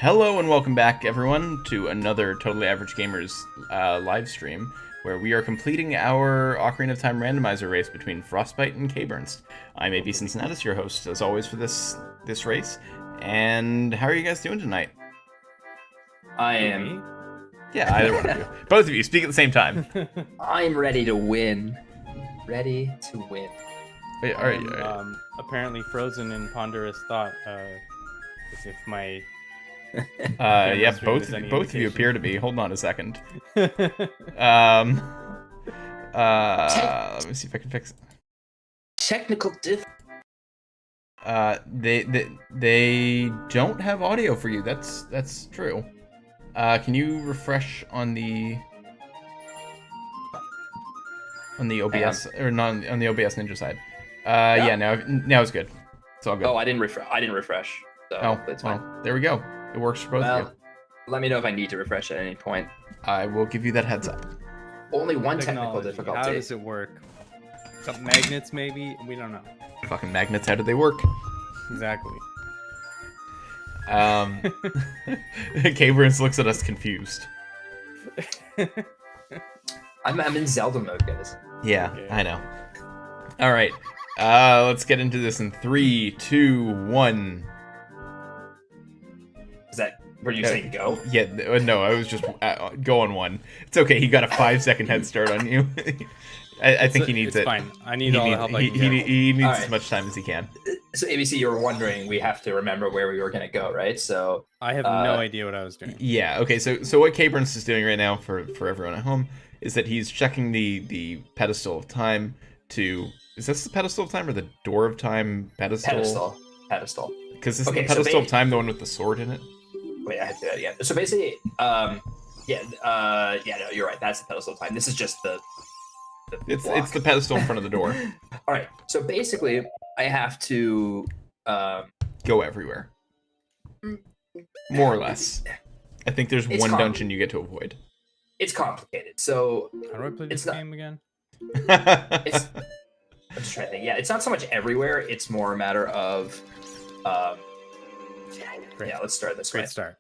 Hello and welcome back, everyone, to another Totally Average Gamers live stream, where we are completing our Ocarina of Time randomizer race between Frostbyte and kbernst30. I'm ABCincinatus, your host, as always, for this race. And how are you guys doing tonight? I am. Yeah, either one of you. Both of you, speak at the same time. I'm ready to win. Ready to win. Wait, all right. Apparently frozen in ponderous thought. As if my Yeah, stream both is any of you indication. appear to be. Hold on a second. Let me see if I can fix it. Technical diff. They don't have audio for you. That's true. Can you refresh on the OBS or not on the OBS Ninja side? Yeah, now it's good. It's all good. Oh, I didn't refresh. So that's fine. Well, there we go. It works for both of you. Let me know if I need to refresh at any point. I will give you that heads up. Only one technical Technology. difficulty. How does it work? Some magnets, maybe? We don't know. Fucking magnets, how do they work? Exactly. kbernst30 looks at us confused. I'm in Zelda mode, guys. Yeah, I know. All right, let's get into this in 3, 2, 1. Is that where you saying go? Yeah, no, I was just go on 1. It's okay. He got a 5-second head start on you. I think he needs it's it. Fine. I need all the help I can get. He needs All as right. much time as he can. So ABC, you were wondering, we have to remember where we were gonna go, right? So I have no idea what I was doing. Yeah. Okay. So what kbernst30 is doing right now for everyone at home is that he's checking the pedestal of time to. Is this the pedestal of time or the door of time pedestal? Pedestal. Because this Okay, is the so pedestal of time, the one with the sword in it. Wait, I have to do that again. So basically, no, you're right. That's the pedestal of time. This is just the It's block. the pedestal in front of the door. All right. So basically, I have to Go everywhere. More or less. I think there's It's one com- dungeon you get to avoid. It's complicated. So How do I play It's this not- game again? it's. I'm just trying to think. Yeah, it's not so much everywhere. It's more a matter of. Great. Yeah, let's start this way. Great start.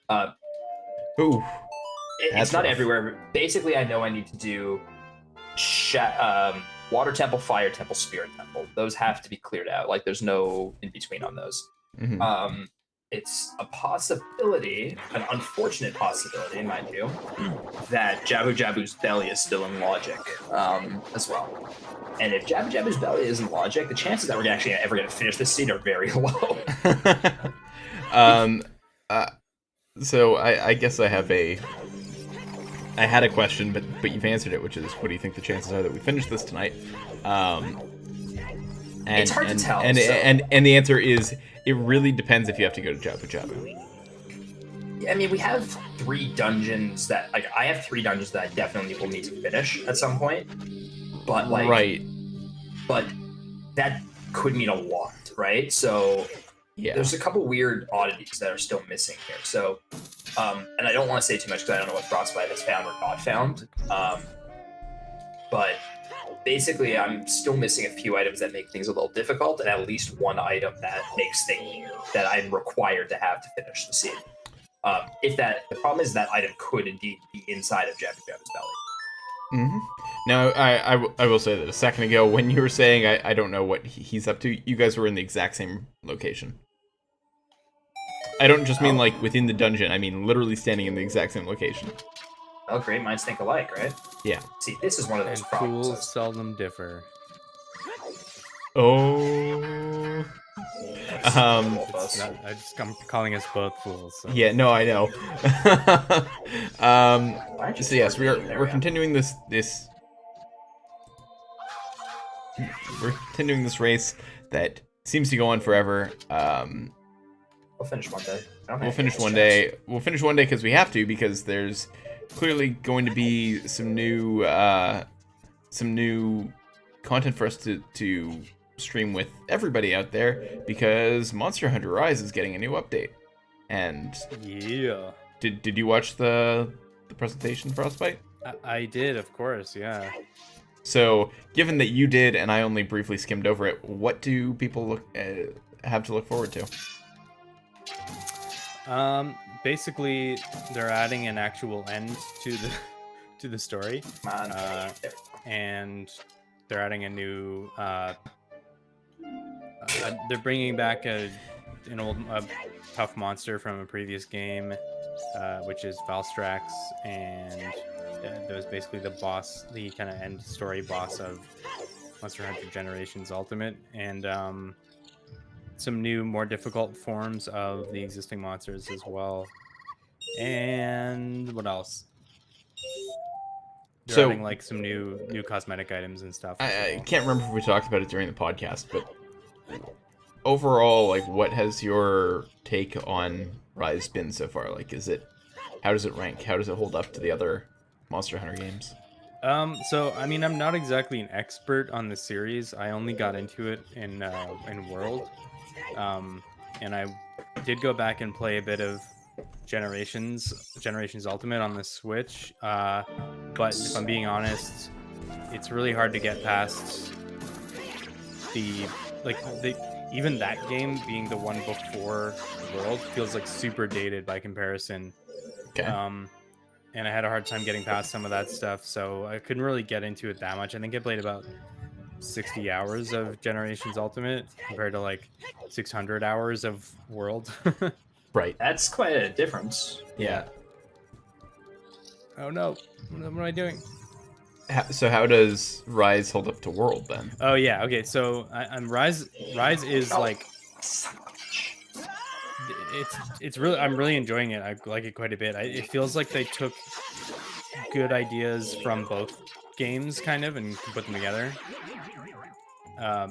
Ooh. It's That's not rough. everywhere. Basically, I know I need to do water temple, fire temple, spirit temple. Those have to be cleared out. Like, there's no in between on those. Mhm. It's a possibility, an unfortunate possibility, mind you, that Jabu Jabu's belly is still in logic as well. And if Jabu Jabu's belly is in logic, the chances that we're actually ever going to finish this scene are very low. So I guess I had a question, but you've answered it, which is, what do you think the chances are that we finish this tonight? It's hard to tell, And the answer is, it really depends if you have to go to Jabu Jabu. I mean, we have 3 dungeons that, like, I have 3 dungeons that I definitely will need to finish at some point. But, like, Right. But that could mean a lot, right? So Yeah. there's a couple weird oddities that are still missing here. So, and I don't want to say too much because I don't know what Frostbyte has found or not found. But basically, I'm still missing a few items that make things a little difficult, and at least one item that makes things that I'm required to have to finish the scene. The problem is that item could indeed be inside of Jabu Jabu's belly. Mm-hmm. Now, I will say that a second ago, when you were saying I don't know what he's up to, you guys were in the exact same location. I don't just mean like within the dungeon. I mean literally standing in the exact same location. Oh, great minds think alike, right? Yeah. See, this is one of those And problems. fools seldom differ. Oh. Wolf It's us. not, I'm calling us both fools. So. Yeah. No, I know. Why aren't you So yes, starting? There we're we go. continuing this. We're continuing this race that seems to go on forever. We'll finish one day. I don't We'll think finish it's one stress. day. We'll finish one day because we have to, because there's clearly going to be some new content for us to stream with everybody out there, because Monster Hunter Rise is getting a new update. And Yeah. did you watch the presentation, Frostbyte? I did, of course, yeah. So, given that you did and I only briefly skimmed over it, what do people have to look forward to? Basically, they're adding an actual end to the to the story, and they're adding a new. They're bringing back a tough monster from a previous game, which is Valstrax, and that was basically the boss, the kind of end story boss of Monster Hunter Generations Ultimate, and some new, more difficult forms of the existing monsters as well. And what else? They're adding like some new cosmetic items and stuff. I can't remember if we talked about it during the podcast, but overall, like, what has your take on Rise been so far? Like, how does it rank? How does it hold up to the other Monster Hunter games? So I mean, I'm not exactly an expert on the series. I only got into it in World, and I did go back and play a bit of Generations Ultimate on the Switch. But if I'm being honest, it's really hard to get past even that game being the one before World feels like super dated by comparison. Okay. And I had a hard time getting past some of that stuff, so I couldn't really get into it that much. I think I played about 60 hours of Generations Ultimate compared to like 600 hours of World. Right. That's quite a difference. Yeah. Oh no, what am I doing? So how does Rise hold up to World then? Oh yeah, okay. So I'm Rise is like it's really, I'm really enjoying it. I like it quite a bit. It feels like they took good ideas from both games kind of and put them together. I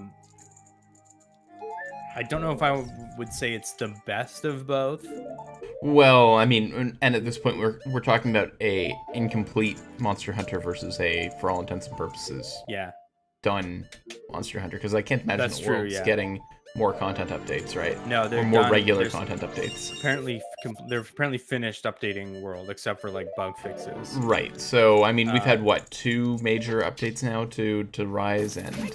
don't know if I would say it's the best of both. Well, I mean, and at this point we're talking about a incomplete Monster Hunter versus a, for all intents and purposes, done Monster Hunter, because I can't imagine the world's getting more content updates, right? No, they're or more done. regular content updates. Apparently, they're apparently finished updating World, except for like bug fixes. Right. So I mean, we've had what, 2 major updates now to Rise, and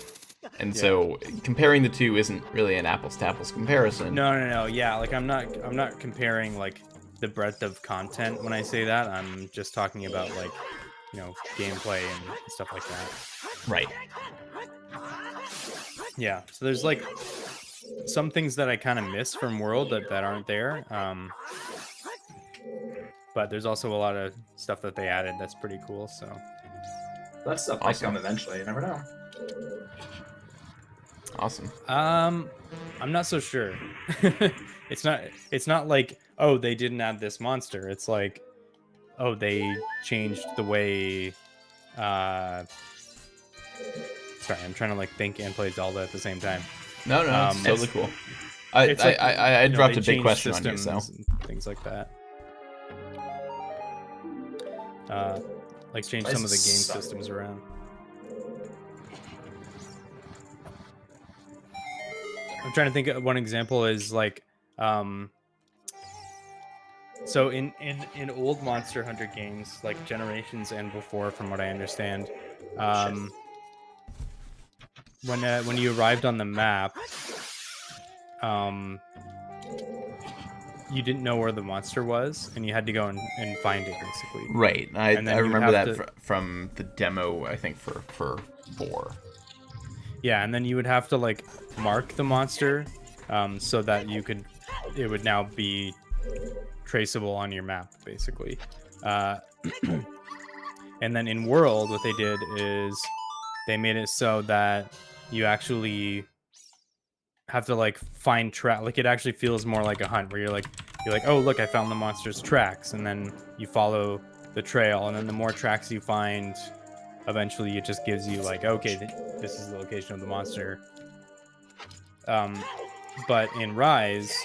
so comparing the two isn't really an apples to apples comparison. No. Yeah, like I'm not comparing like the breadth of content when I say that. I'm just talking about like, you know, gameplay and stuff like that. Right. Yeah. So there's like some things that I kind of miss from World that aren't there. But there's also a lot of stuff that they added that's pretty cool. So that stuff might come eventually. You never know. Awesome. I'm not so sure. It's not like, oh, they didn't add this monster. It's like, oh, they changed the way. Sorry, I'm trying to like think and play Zelda at the same time. No, it's totally cool. I dropped a big question on you, so things like that. Like change some of the game systems around. I'm trying to think of one example is like, so in old Monster Hunter games, like Generations and before, from what I understand, when you arrived on the map, you didn't know where the monster was, and you had to go and find it, basically. Right. I remember that from the demo, I think, for 4. Yeah, and then you would have to like mark the monster, so that it would now be traceable on your map, basically. And then in World, what they did is they made it so that you actually have to like find track. Like it actually feels more like a hunt, where you're like, oh look, I found the monster's tracks, and then you follow the trail, and then the more tracks you find, eventually it just gives you like, okay, this is the location of the monster. But in Rise,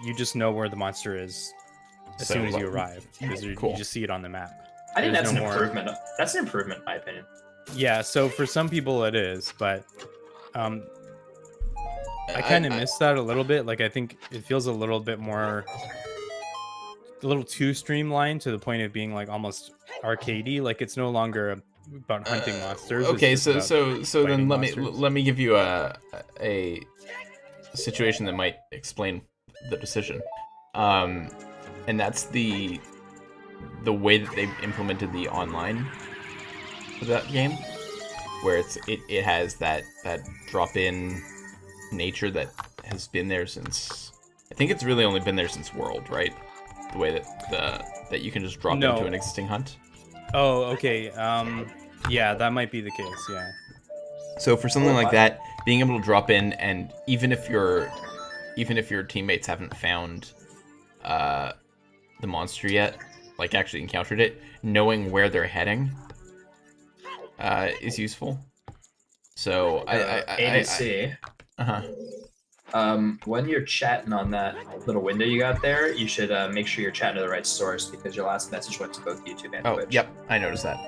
you just know where the monster is as soon as you arrive, because you just see it on the map. I think that's an improvement. That's an improvement, in my opinion. Yeah, so for some people it is, but I kind of miss that a little bit. Like I think it feels a little bit more, a little too streamlined, to the point of being like almost arcadey. Like it's no longer about hunting monsters. Okay, so then let me give you a situation that might explain the decision. And that's the way that they've implemented the online for that game, where it has that drop-in nature that has been there since, I think it's really only been there since World, right? The way that you can just drop into an existing hunt. Oh, okay. Yeah, that might be the case. Yeah. So for something like that, being able to drop in, and even if your teammates haven't found the monster yet, like actually encountered it, knowing where they're heading is useful. So ABC. When you're chatting on that little window you got there, you should make sure you're chatting to the right source, because your last message went to both YouTube and Twitch. Yep, I noticed that.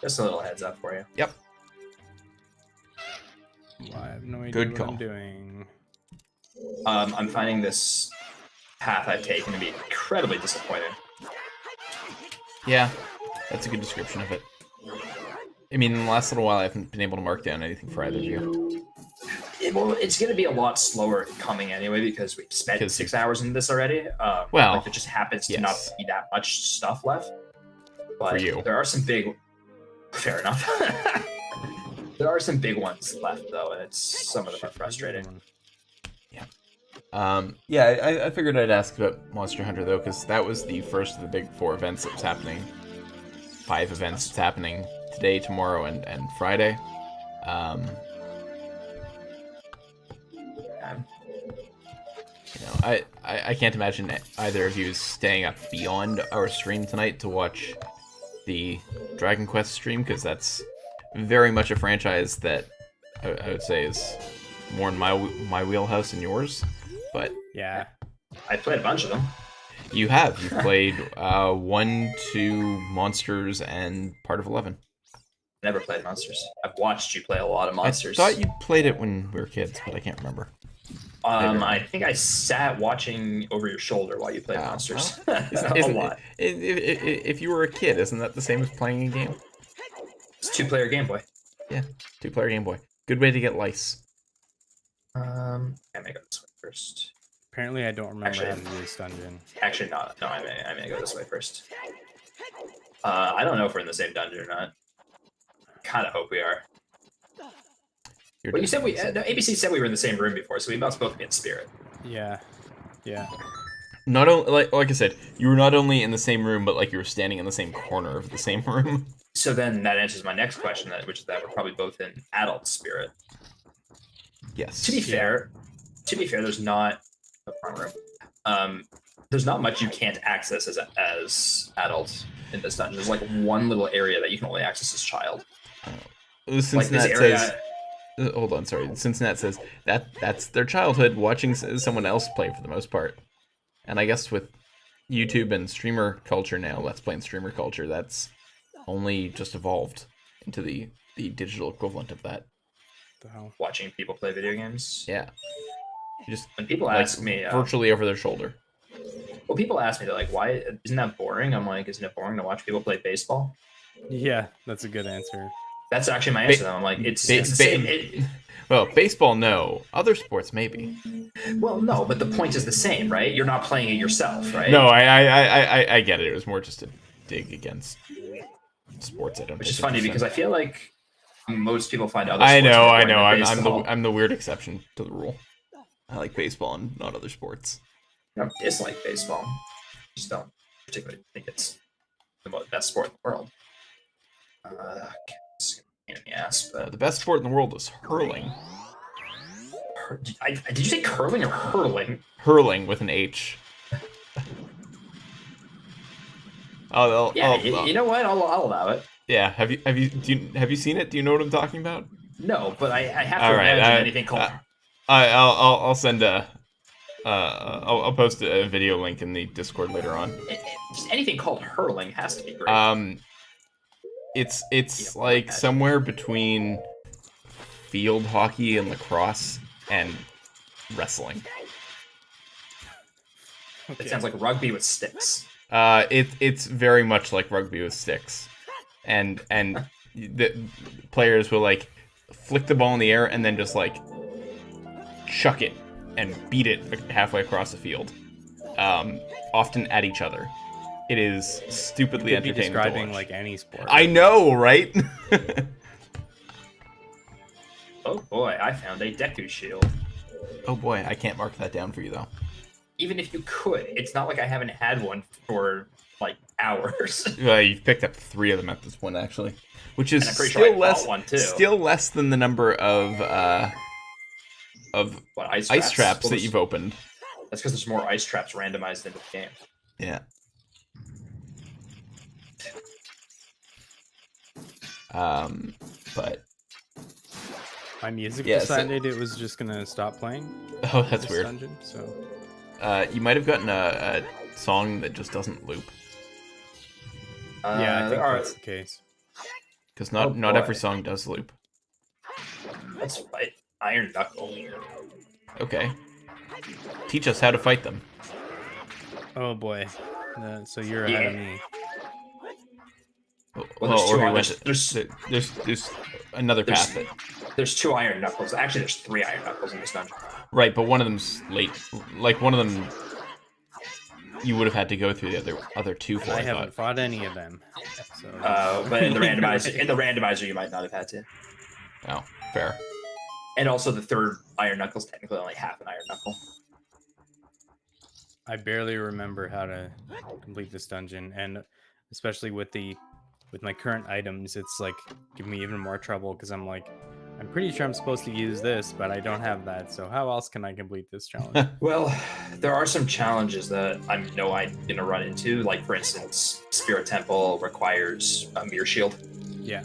Just a little heads up for you. Yep. Well, I have no idea Good what call. I'm doing. I'm finding this path I've taken to be incredibly disappointing. Yeah, that's a good description of it. I mean, in the last little while, I haven't been able to mark down anything for either of you. Well, it's going to be a lot slower coming anyway, because we've spent 6 hours in this already. Well, like, there just happens to not be that much stuff left. But for you. There are some big... Fair enough. There are some big ones left, though, and some of them are frustrating. Yeah, I figured I'd ask about Monster Hunter, though, because that was the first of the big 4 events that was happening. 5 events that's happening today, tomorrow, and Friday. You know, I can't imagine either of you staying up beyond our stream tonight to watch the Dragon Quest stream, because that's very much a franchise that I would say is more in my wheelhouse than yours. But Yeah. I played a bunch of them. you've played 1, 2 Monsters and part of 11. Never played Monsters. I've watched you play a lot of Monsters. I thought you played it when we were kids, but I can't remember. I think I sat watching over your shoulder while you played Monsters. Well, a lot. If you were a kid, isn't that the same as playing a game? It's 2-player Game Boy. Yeah, 2-player Game Boy. Good way to get lice. I may go this way first. Apparently, I don't remember how to do this dungeon. Actually, no, I may go this way first. I don't know if we're in the same dungeon or not. Kind of hope we are. Well, you said no, ABC said we were in the same room before, so we must both be in spirit. Yeah. Yeah. Not only like I said, you were not only in the same room, but like you were standing in the same corner of the same room. So then that answers my next question, which is that we're probably both in adult spirit. Yes. To be fair, there's not there's not much you can't access as adult in this dungeon. There's like one little area that you can only access as child. Cincinnati says. Hold on, sorry. Cincinnati says that's their childhood, watching someone else play for the most part. And I guess with YouTube and streamer culture now, Let's Play and streamer culture, that's only just evolved into the digital equivalent of that. The hell? Watching people play video games. Yeah. You just when people ask me virtually over their shoulder. Well, people ask me, they're like, "Why isn't that boring?" I'm like, "Isn't it boring to watch people play baseball?" Yeah, that's a good answer. That's actually my answer. Though. I'm like, it's the same. Well, baseball, no. Other sports, maybe. Well, no, but the point is the same, right? You're not playing it yourself, right? No, I get it. It was more just a dig against sports. Which is funny because I feel like most people find other. I know. Baseball. I'm the weird exception to the rule. I like baseball and not other sports. I don't dislike baseball. Just don't particularly think it's the best sport in the world. It's a pain in the ass, but The best sport in the world is hurling. Did you say curling or hurling? Hurling with an H. You know what? I'll allow it. Yeah. Have you seen it? Do you know what I'm talking about? No, but I have to imagine anything called. I'll send I'll post a video link in the Discord later on. Anything called hurling has to be great. It's like somewhere between field hockey and lacrosse and wrestling. It sounds like rugby with sticks. It's very much like rugby with sticks, and the players will like flick the ball in the air and then just like chuck it and beat it halfway across the field, often at each other. It is stupidly Could be entertaining describing to watch. like any sport. I know, right? Oh boy, I found a Deku shield. Oh boy, I can't mark that down for you though. Even if you could, it's not like I haven't had one for like hours. You've picked up 3 of them at this point, actually, which is And I'm pretty sure I bought one, too. still less than the number of What, ice traps Well, that you've opened. That's because there's more ice traps randomized into the game. Yeah. But My music Yeah, decided it was just gonna stop playing. oh, that's this weird. Dungeon, so You might have gotten a song that just doesn't loop, yeah, I think there are. that's the case. because Oh, not boy. every song does loop. Let's fight Iron Knuckle. Okay. Teach us how to fight them. Oh boy, so you're ahead of me. Well, there's two or we on- went there's another path. There's 2 Iron Knuckles. Actually, there's 3 Iron Knuckles in this dungeon. Right, but one of them's late. Like one of them, you would have had to go through the other 2 for. I haven't fought any of them. So. But in the randomizer, you might not have had to. Oh, fair. And also, the 3rd Iron Knuckle's technically only half an Iron Knuckle. I barely remember how to complete this dungeon, and especially with my current items, it's like giving me even more trouble because I'm like, I'm pretty sure I'm supposed to use this, but I don't have that. So how else can I complete this challenge? Well, there are some challenges that I'm gonna run into. Like, for instance, Spirit Temple requires a mirror shield. Yeah.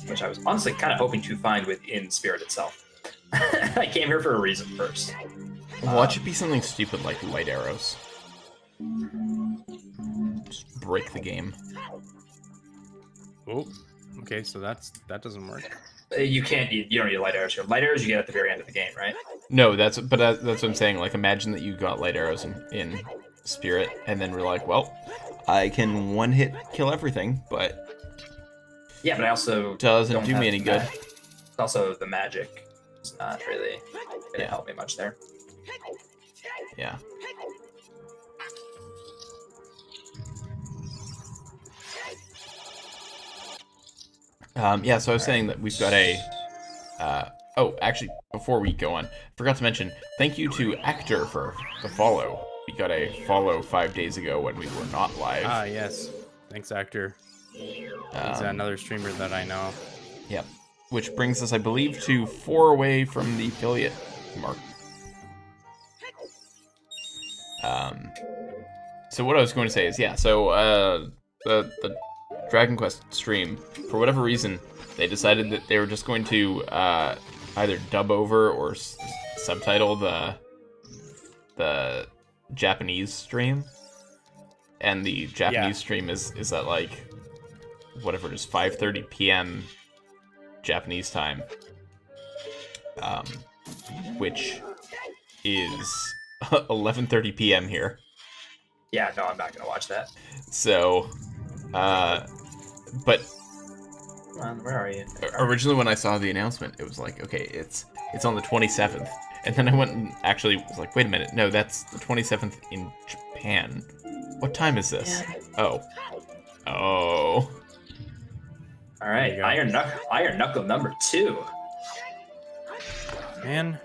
Which I was honestly kind of hoping to find within Spirit itself. I came here for a reason first. Watch it be something stupid like light arrows. Just break the game. Oh, okay. So that doesn't work. You don't need light arrows here. Light arrows you get at the very end of the game, right? No, that's what I'm saying. Like, imagine that you got light arrows in Spirit, and then we're like, well, I can one hit kill everything, but Yeah, but I also doesn't don't do have me any the good. Also, the magic is not really gonna Yeah. help me much there. Yeah. Yeah, so I was saying that we've got a... oh, actually, before we go on, forgot to mention, thank you to Actor for the follow. We got a follow 5 days ago when we were not live. Ah, yes. Thanks, Actor. He's another streamer that I know. Yep. Which brings us, I believe, to 4 away from the affiliate mark. So what I was going to say is, yeah, so the Dragon Quest stream, for whatever reason, they decided that they were just going to either dub over or subtitle the Japanese stream. And the Japanese stream is at like whatever it is, 5:30 p.m. Japanese time, which is 11:30 p.m. here. Yeah, no, I'm not gonna watch that. So, but Come on, where are you? originally when I saw the announcement, it was like, okay, it's on the 27th, and then I went and actually was like, wait a minute, no, that's the 27th in Japan. What time is this? Yeah. Oh. All right, Iron Knuckle number 2. Man,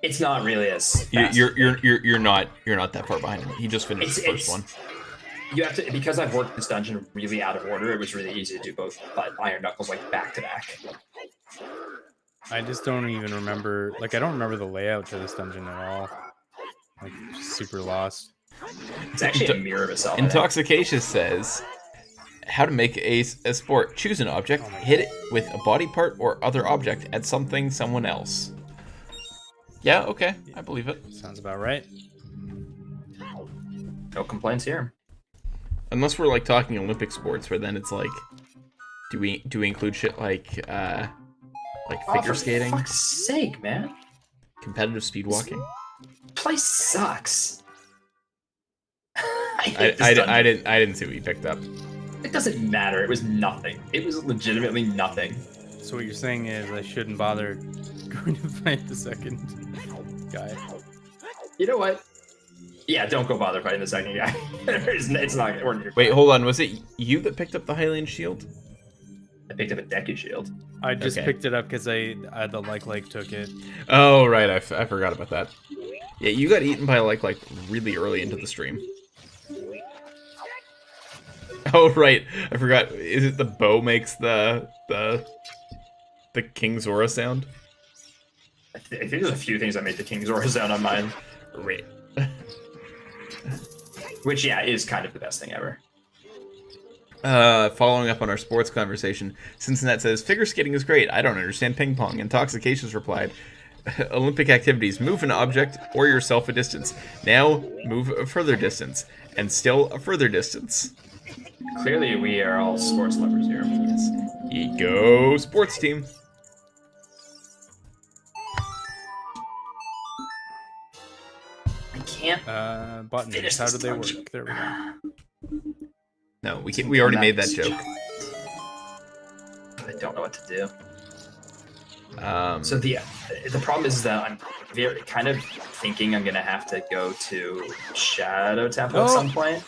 It's not really as fast. You're not that far behind him. He just finished the first one. You have to, because I've worked this dungeon really out of order. It was really easy to do both Iron Knuckles like back to back. I just don't even remember. Like, I don't remember the layout to this dungeon at all. Like, just super lost. It's actually a mirror of itself. Intoxicacious says, how to make a sport. Choose an object, hit it with a body part or other object at something someone else. Yeah, okay, I believe it. Sounds about right. No complaints here. Unless we're like talking Olympic sports, where then it's like, do we include shit like figure skating, For fuck's sake, man! competitive speed walking? Place sucks. I didn't see what you picked up. It doesn't matter. It was nothing. It was legitimately nothing. So what you're saying is I shouldn't bother going to fight the second guy. You know what? Yeah, don't go bother fighting the second guy. It's not gonna work. Wait, hold on. Was it you that picked up the Hylian shield? I picked up a Deku shield. I just Okay. picked it up because the like took it. Oh, right. I forgot about that. Yeah, you got eaten by like really early into the stream. Oh, right. I forgot. Is it the bow makes the King Zora sound? I think there's a few things that make the King Zora sound on mine. Right. Which, yeah, is kind of the best thing ever. Following up on our sports conversation, Cincinnati says, figure skating is great. I don't understand ping pong. Intoxications replied, Olympic activities, move an object or yourself a distance. Now, move a further distance. And still a further distance. Clearly, we are all sports lovers here. Yes. Ye go sports team. I can't. Buttons. Finish How this do they dungeon. work? There we go. No, we already made that joke. I don't know what to do. Um, So the problem is that I'm very kind of thinking I'm gonna have to go to Shadow Temple at some point,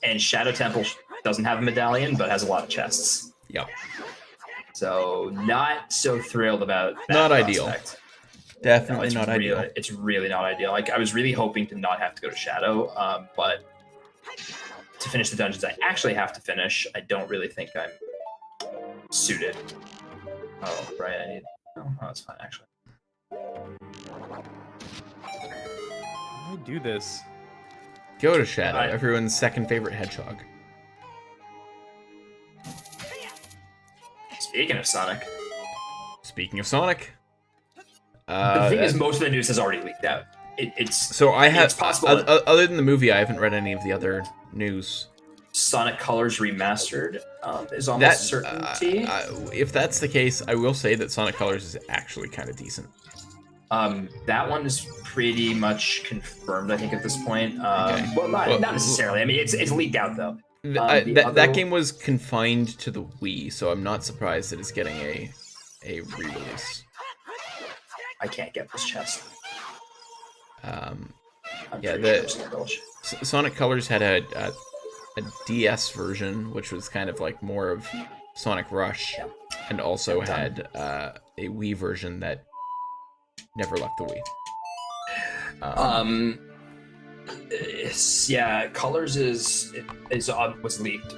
and Shadow Temple doesn't have a medallion but has a lot of chests. yeah, So not so thrilled about that. Not ideal. prospect. definitely it's not really, ideal. It's really not ideal. Like I was really hoping to not have to go to Shadow, but to finish the dungeons I actually have to finish, I don't really think I'm suited. Oh, right, I need. Oh, that's fine actually. How do I do this? Go to Shadow, I- everyone's second favorite hedgehog. Speaking of Sonic, Speaking of Sonic, the thing is, most of the news has already leaked out. It's so I have it's possible other than the movie, I haven't read any of the other news. Sonic Colors Remastered is That almost certainty. if that's the case, I will say that Sonic Colors is actually kind of decent. That one is pretty much confirmed, I think, at this point. Okay. Well, not Well- necessarily. I mean, it's leaked out though. The That other- game was confined to the Wii, so I'm not surprised that it's getting a re-release. I can't get this chest. Um, I'm Yeah, pretty the- sure it's indulged. Sonic Colors had a DS version, which was kind of like more of Sonic Rush, and also had a Wii version that never left the Wii. Yeah, Colors was leaked.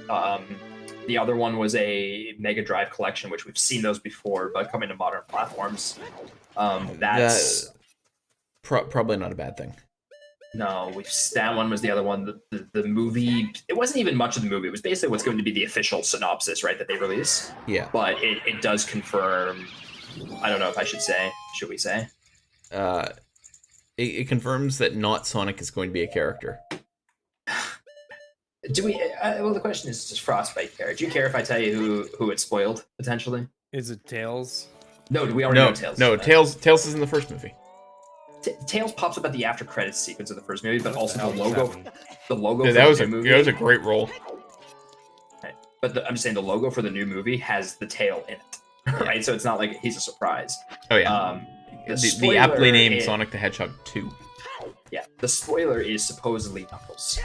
The other one was a Mega Drive collection, which we've seen those before, but coming to modern platforms. That's probably not a bad thing. no, that one was the other one. The movie, it wasn't even much of the movie. It was basically what's going to be the official synopsis, right, that they release. Yeah. But it does confirm. I don't know if I should say. Should we say? It confirms that not Sonic is going to be a character. Do we? Well, the question is, does Frostbite care? Do you care if I tell you who it spoiled potentially? Is it Tails? No, do we already know Tails? No, Tails is in the first movie. Tails pops up at the after credits sequence of the first movie, but also the hell logo. does that mean? The logo. Yeah, for that was the a new movie, that was a great role. But I'm just saying the logo for the new movie has the tail in it, right? So it's not like he's a surprise. Oh yeah. The spoiler aptly named is- Sonic the Hedgehog 2. Yeah, the spoiler is supposedly Knuckles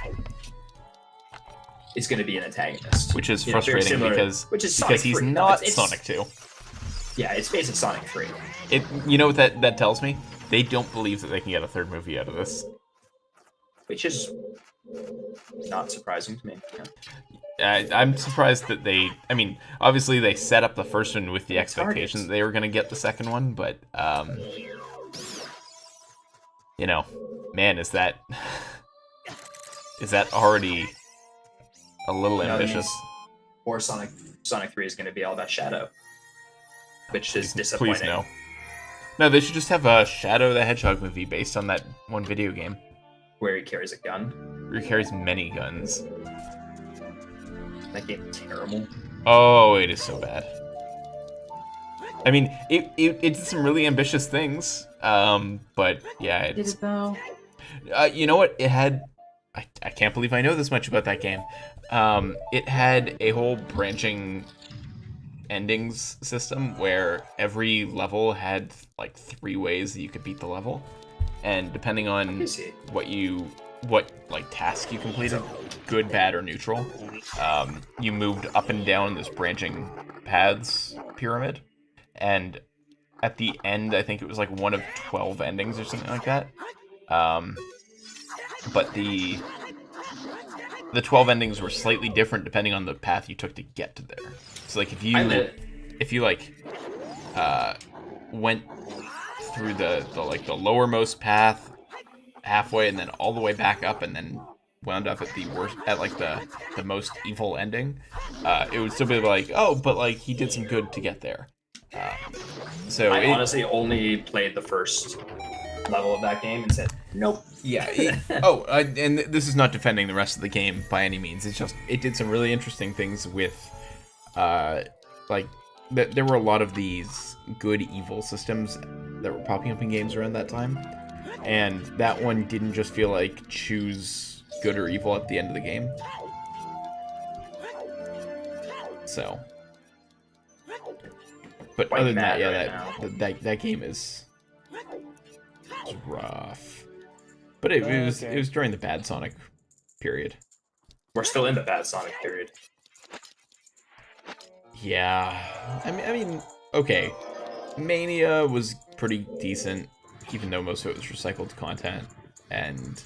is going to be an antagonist, Which is You know, very frustrating similar- because which is Sonic he's 3. No, not it's- Sonic 2. Yeah, it's basically Sonic 3. You know what that tells me? They don't believe that they can get a third movie out of this. Which is not surprising to me. I'm surprised that I mean, obviously they set up the first one with the expectation that targets. they were going to get the second one, but, you know, man, is that already a little You know what I mean? ambitious? Or Sonic 3 is going to be all about Shadow, which is disappointing. Please no. No, they should just have a Shadow the Hedgehog movie based on that one video game Where he carries a gun. where he carries many guns. That game is terrible. Oh, it is so bad. I mean, it did some really ambitious things, but yeah, Did it though? you know what? It had. I can't believe I know this much about that game. It had a whole branching endings system where every level had like 3 ways that you could beat the level, and depending on what like task you completed, good, bad, or neutral, you moved up and down this branching paths pyramid, and at the end, I think it was like one of 12 endings or something like that. But the 12 endings were slightly different depending on the path you took to get to there. So like if you went through the lowermost path halfway and then all the way back up and then wound up at the most evil ending, it would still be like, oh, but like he did some good to get there. So I honestly only played the first level of that game and said, nope. Yeah. And this is not defending the rest of the game by any means. It's just it did some really interesting things with, like there were a lot of these good evil systems that were popping up in games around that time, and that one didn't just feel like choose good or evil at the end of the game. So, but other than that, yeah, that game is rough. But it was during the bad Sonic period. We're still in the bad Sonic period. Yeah, I mean, okay, Mania was pretty decent, even though most of it was recycled content, and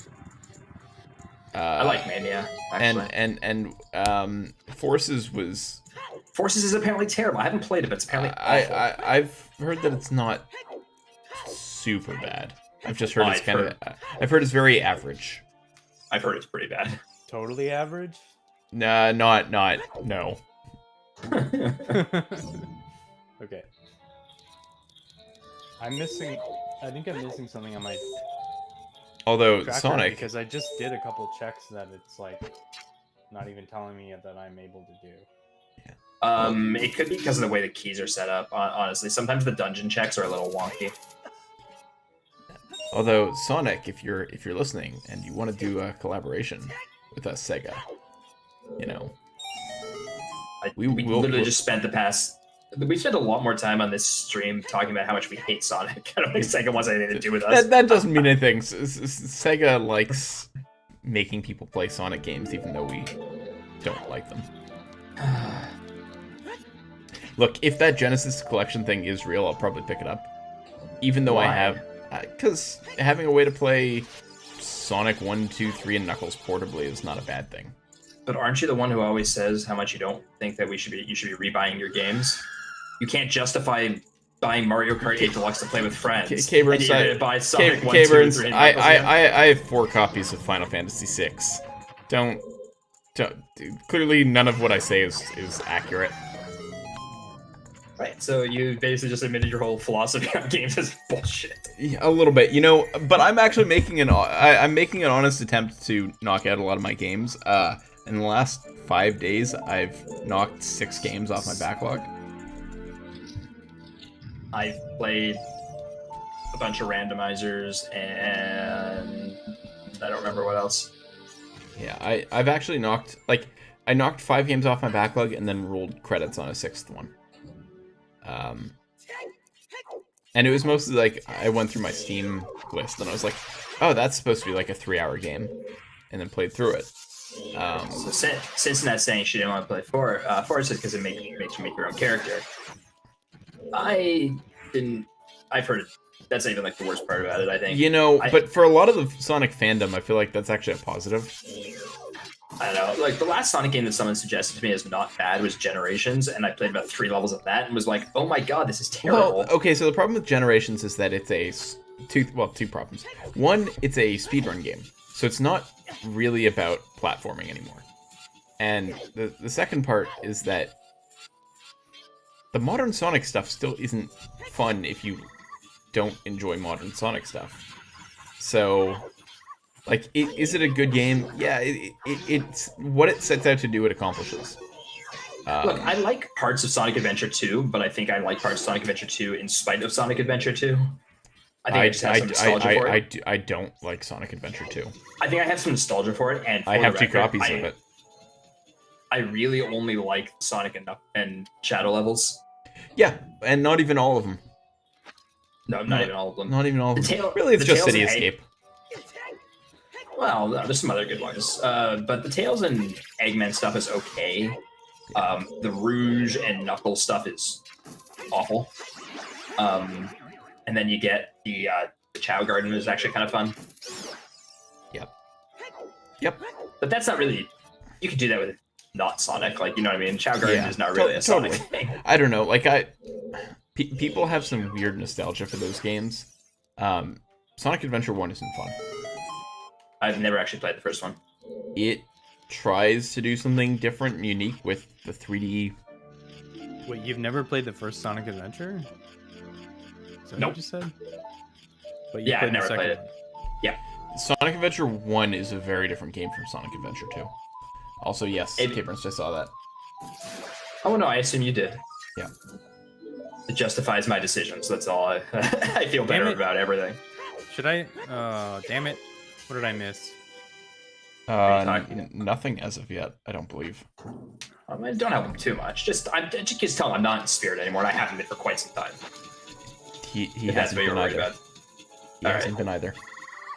I like Mania, actually. And Forces was... Forces is apparently terrible. I haven't played it, but it's apparently awful. I've heard that it's not super bad. I've just heard I've heard it's very average. I've heard it's pretty bad. Totally average? Nah, no. Okay. I think I'm missing something on my Although tracker, Sonic, because I just did a couple checks that it's like not even telling me that I'm able to do. It could be because of the way the keys are set up. Honestly, sometimes the dungeon checks are a little wonky. although Sonic, if you're listening and you want to do a collaboration with us, Sega, you know, we literally just spent we spent a lot more time on this stream talking about how much we hate Sonic. I don't think Sega wants anything to do with us. That doesn't mean anything. Sega likes making people play Sonic games, even though we don't like them. Look, if that Genesis collection thing is real, I'll probably pick it up. Even though Why? I have... Because having a way to play Sonic 1, 2, 3, and Knuckles portably is not a bad thing. But aren't you the one who always says how much you don't think that you should be rebuying your games? You can't justify buying Mario Kart 8 Deluxe to play with friends. kbernst30, and you buy Sonic 1, 2, and 3, and Knuckles again? I have 4 copies of Final Fantasy VI. Don't clearly none of what I say is accurate. Right, so you basically just admitted your whole philosophy on games is bullshit. Yeah, a little bit, but I'm actually making I'm making an honest attempt to knock out a lot of my games. In the last 5 days, I've knocked 6 games off my backlog. I've played a bunch of randomizers, and I don't remember what else. Yeah, I've actually knocked, I knocked 5 games off my backlog and then rolled credits on a 6th one. And it was mostly like, I went through my Steam list and I was like, oh, that's supposed to be like a 3-hour game, and then played through it. So Cincinnati's saying she didn't want to play Forest because it makes you make your own character. I've heard that's not even like the worst part about it, I think. But for a lot of the Sonic fandom, I feel like that's actually a positive. I don't know. Like, the last Sonic game that someone suggested to me as not bad was Generations, and I played about 3 levels of that and was like, oh my god, this is terrible. Well, okay, so the problem with Generations is that it's two problems. One, it's a speedrun game, so it's not really about platforming anymore. And the second part is that the modern Sonic stuff still isn't fun if you don't enjoy modern Sonic stuff. So... is it a good game? Yeah, it's what it sets out to do, it accomplishes. Look, I like parts of Sonic Adventure 2, but I think I like parts of Sonic Adventure 2 in spite of Sonic Adventure 2. I think I just have some nostalgia for it. I don't like Sonic Adventure 2. I think I have some nostalgia for it, and I have 2 copies of it. I really only like Sonic and Shadow levels. Yeah, and not even all of them. No, not even all of them. Not even all of The them. tail- Really, it's the just Tails City and Escape. Well, no, there's some other good ones. But the Tails and Eggman stuff is okay. The Rouge and Knuckles stuff is awful. And then you get the Chow Garden is actually kind of fun. Yep. But that's not really. You could do that with not Sonic, like, you know what I mean. Chow Garden Yeah, is not really a Sonic thing. I don't know. Like people have some weird nostalgia for those games. Sonic Adventure 1 isn't fun. I've never actually played the first one. It tries to do something different and unique with the 3D. Wait, you've never played the first Sonic Adventure? Is that what Nope. you just said? But Yeah, I've played the never second played it. one. Sonic Adventure 1 is a very different game from Sonic Adventure 2. Also, yes, kbernst, I saw that. Oh no, I assume you did. Yeah. It justifies my decisions. That's all. I feel better it. about everything. Should I? Damn it! What did I miss? Nothing as of yet, I don't believe. I don't help him too much. Just tell him I'm not in Spirit anymore, and I haven't been for quite some time. He If that's hasn't what you're been worried either. about. He All hasn't right. been either.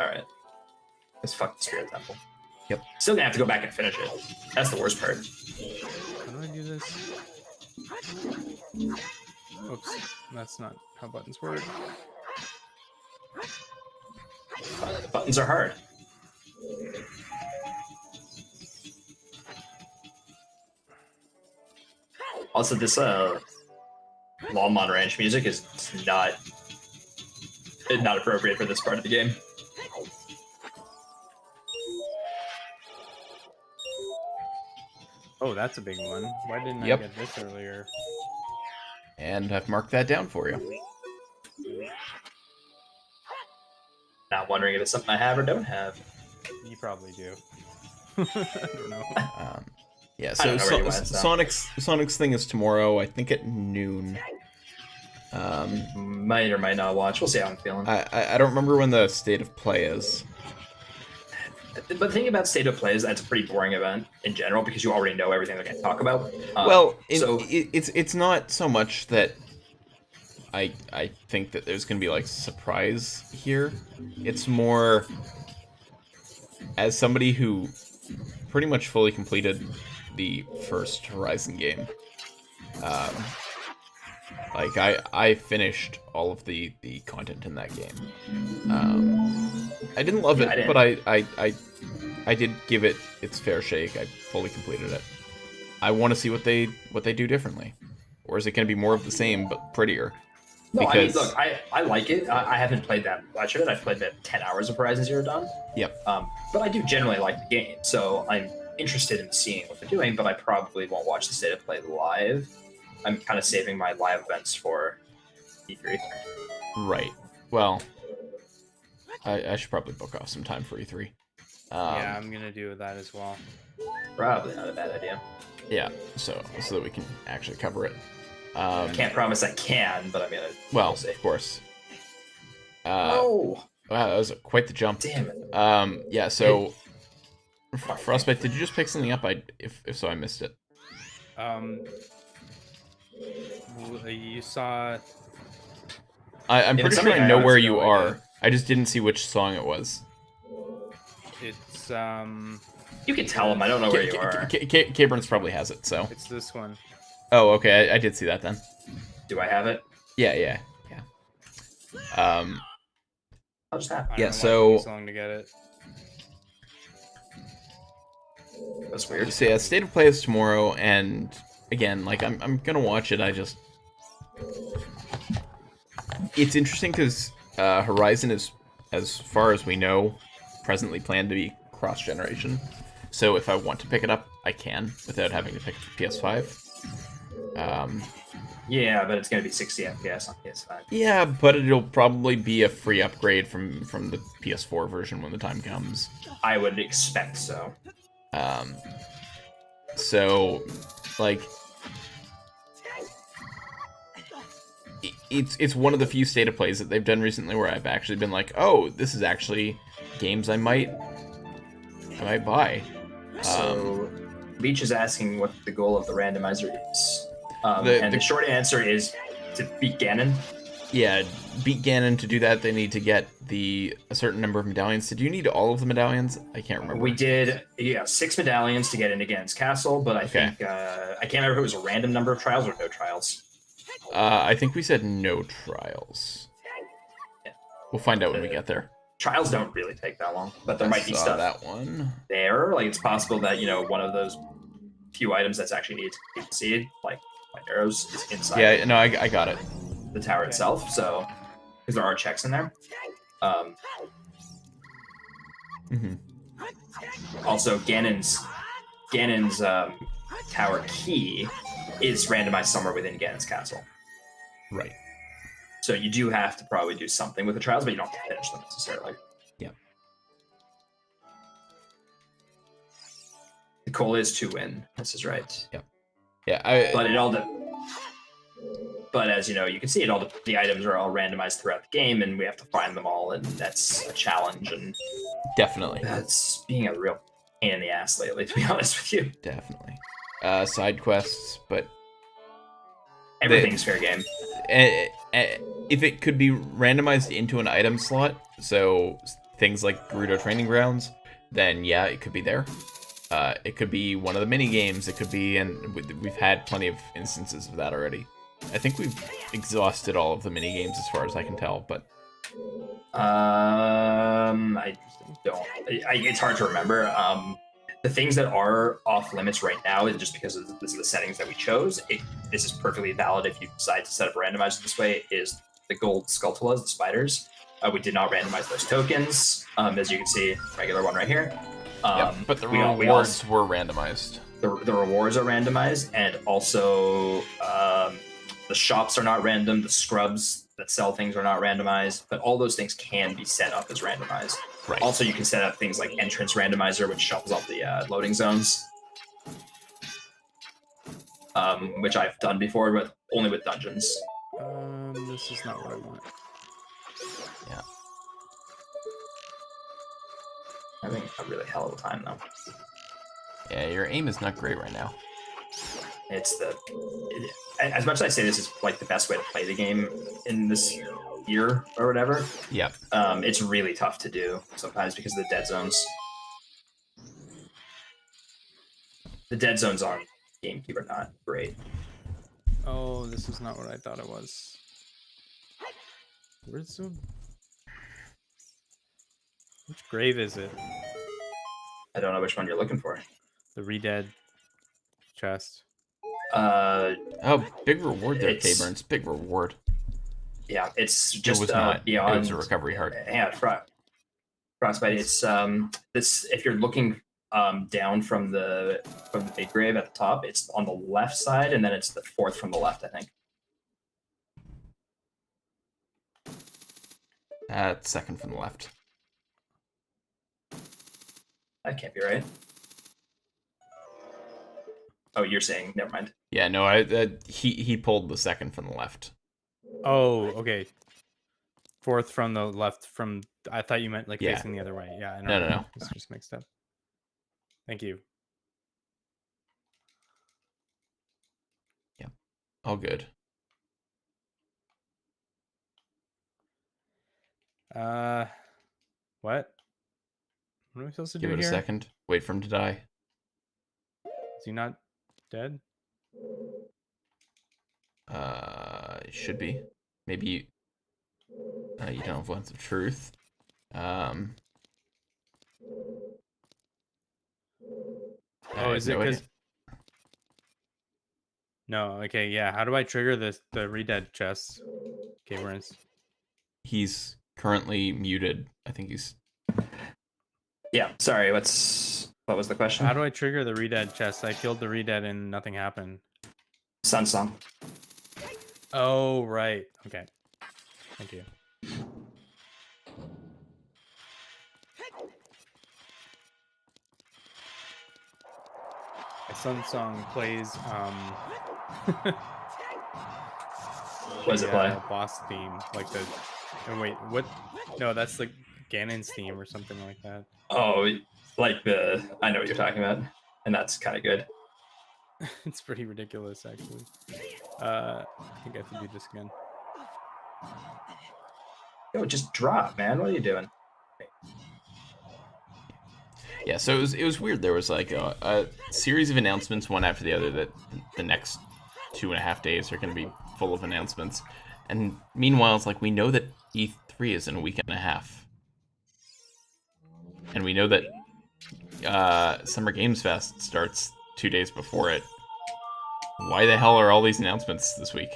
All right. Let's fuck the Spirit Temple. Yep. Still gonna have to go back and finish it. That's the worst part. How do I do this? Oops, that's not how buttons work. The buttons are hard. Also, this Longmont Ranch music is not appropriate for this part of the game. Oh, that's a big one. Why didn't Yep. I get this earlier? And I've marked that down for you. Not wondering if it's something I have or don't have. You probably do. I don't know. Yeah, I so don't know where you went, so. Sonic's thing is tomorrow, I think at noon. Might or might not watch. We'll see how I'm feeling. I don't remember when the state of play is. But the thing about State of Play is that's a pretty boring event in general because you already know everything they're going to talk about. It's not so much that I think that there's going to be like surprise here. It's more as somebody who pretty much fully completed the first Horizon game. Like I finished all of the content in that game. I didn't love it, but I did give it its fair shake. I fully completed it. I want to see what they do differently, or is it going to be more of the same but prettier? No, I mean, look, I like it. I haven't played that much of it. I've played about 10 hours of Horizon Zero Dawn. Yep. But I do generally like the game, so I'm interested in seeing what they're doing, but I probably won't watch the State of Play live. I'm kind of saving my live events for E3. Right. Well, I should probably book off some time for E3. Yeah, I'm gonna do that as well. Probably not a bad idea. Yeah, so that we can actually cover it. I can't promise I can, but I'm gonna. Well, we'll see. of course. Oh, Wow, that was quite the jump. damn it! Yeah. So, Frostbite, did you just pick something up? If so, I missed it. You saw. I'm If pretty it's sure something I I know where honestly you no are. idea. I just didn't see which song it was. It's You can tell them I don't know where you are. Kbernst probably has it. So. it's this one. Oh, okay. I did see that then. Do I have it? Yeah. I'll just have it. I Yeah, don't know why it so- took so long to get it. That's weird. So yeah, State of Play is tomorrow, and again, like I'm gonna watch it. It's interesting because Horizon is, as far as we know, presently planned to be cross-generation. So if I want to pick it up, I can without having to pick PS5. Yeah, but it's gonna be 60 FPS on PS5. Yeah, but it'll probably be a free upgrade from the PS4 version when the time comes. I would expect so. So, like, it's one of the few State of Plays that they've done recently where I've actually been like, oh, this is actually games I might buy. So Leech is asking what the goal of the randomizer is. The short answer is to beat Ganon. Yeah, beat Ganon. To do that, they need to get a certain number of medallions. Did you need all of the medallions? I can't remember. We did, 6 medallions to get into Ganon's castle, but I think I can't remember if it was a random number of trials or no trials. I think we said no trials. Yeah. We'll find out when we get there. Trials don't really take that long, but there might be stuff that one there. Like it's possible that one of those few items that's actually needed to succeed, like arrows, is inside. Yeah, no, I got it. The tower itself, so because there are checks in there. Also, Ganon's tower key is randomized somewhere within Ganon's castle. Right. So you do have to probably do something with the trials, but you don't have to finish them necessarily. Yeah. The goal is to win. This is right. Yeah. Yeah. But as you know, you can see the items are all randomized throughout the game, and we have to find them all, and that's a challenge. And definitely, that's being a real pain in the ass lately, to be honest with you. Definitely. Side quests, but everything's fair game. If it could be randomized into an item slot, so things like Gerudo Training Grounds, then yeah, it could be there. It could be one of the mini games. It could be, and we've had plenty of instances of that already. I think we've exhausted all of the mini games as far as I can tell, but I don't. It's hard to remember. The things that are off limits right now is just because this is the settings that we chose. This is perfectly valid if you decide to set up a randomizer this way. Is the gold Skulltulas, the spiders? We did not randomize those tokens, as you can see, regular one right here. But the rewards were randomized. The rewards are randomized, and also the shops are not random. The scrubs that sell things are not randomized, but all those things can be set up as randomized. Right. Also, you can set up things like entrance randomizer, which shuffles off the loading zones, which I've done before, but only with dungeons. This is not what I want. Yeah. Having a really hell of a time though. Yeah, your aim is not great right now. It's as much as I say this is like the best way to play the game in this year or whatever. Yeah. It's really tough to do sometimes because of the dead zones. The dead zones on GameCube are not great. Oh, this is not what I thought it was. Where's the... Which grave is it? I don't know which one you're looking for. The Redead chest. Oh, big reward there, kbernst. Big reward. Yeah, it's just it was not. beyond. It was a recovery heart. Yeah, frostbite. It's this. If you're looking down from the big grave at the top, it's on the left side, and then it's the fourth from the left, I think. Second from the left. That can't be right. Oh, you're saying, never mind. Yeah, no, he pulled the second from the left. Oh, okay. Fourth from the left from... I thought you meant like facing the other way. Yeah, no. It's just mixed up. Thank you. Yeah, all good. What? What am I supposed to do here? Give it a second. Wait for him to die. Is he not dead? It should be. Maybe you don't have Lens of Truth. Oh, is it because... No, okay, yeah. How do I trigger the Redead chest? kbernst? He's currently muted. I think he's... Yeah, sorry, what was the question? How do I trigger the Redead chest? I killed the Redead and nothing happened. Sun Song. Oh, right. Okay. Thank you. My Sun Song plays what does it play? Boss theme, like the... Oh, wait, what? No, that's like Ganon's theme or something like that. Oh, like I know what you're talking about. and that's kind of good. It's pretty ridiculous, actually. I think I have to do this again. Yo, just drop, man. What are you doing? Yeah, so it was weird. There was like a series of announcements, one after the other, that the next 2.5 days are going to be full of announcements. And meanwhile, it's like we know that E3 is in a week and a half. And we know that Summer Games Fest starts 2 days before it. Why the hell are all these announcements this week?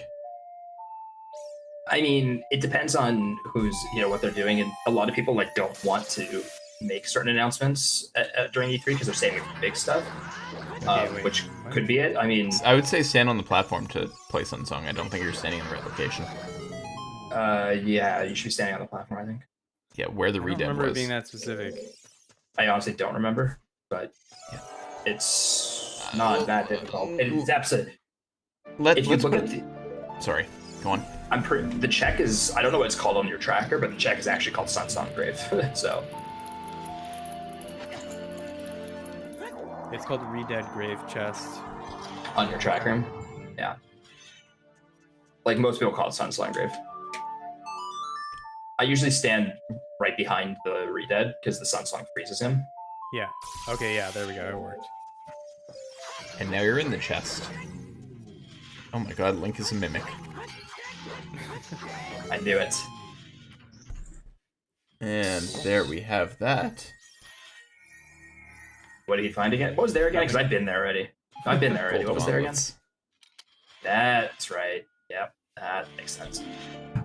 I mean, it depends on who's, what they're doing, and a lot of people like don't want to make certain announcements during E3 because they're saving it for big stuff, which could be it. I mean, I would say stand on the platform to play Sunsong. I don't think you're standing in the right location. Yeah, you should be standing on the platform, I think. Yeah, where the I don't redead remember was. it being that specific. I honestly don't remember, but yeah. It's not that difficult. It's absolutely. Let's look at the. Sorry, go on. The check is, I don't know what it's called on your tracker, but the check is actually called Sunsong Grave. So it's called Redead Grave Chest. On your tracker, yeah. Like most people call it Sunsong Grave. I usually stand right behind the Redead because the Sunsong freezes him. Yeah. Okay, yeah, there we go. It worked. And now you're in the chest. Oh my god, Link is a mimic. I knew it. And there we have that. What did he find again? What was there again? Because I've been there already. I've been there already. What was there again? That's right. Yep, that makes sense.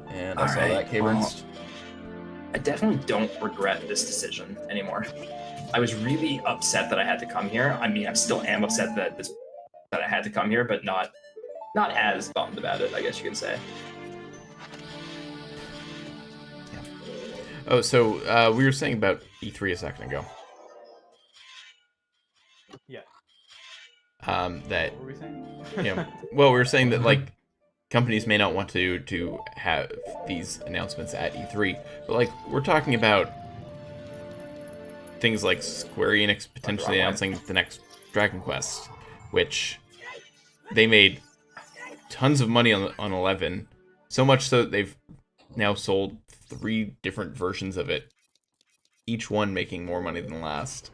And I saw that, kbernst. I definitely don't regret this decision anymore. I was really upset that I had to come here. I mean, I still am upset that I had to come here, but not as bummed about it, I guess you can say. Yeah. Oh, so we were saying about E3 a second ago. Yeah. That. What were we saying? Well, we were saying that like companies may not want to have these announcements at E3, but like we're talking about things like Square Enix potentially announcing the next Dragon Quest, which they made tons of money on 11, so much so that they've now sold 3 different versions of it, each one making more money than the last.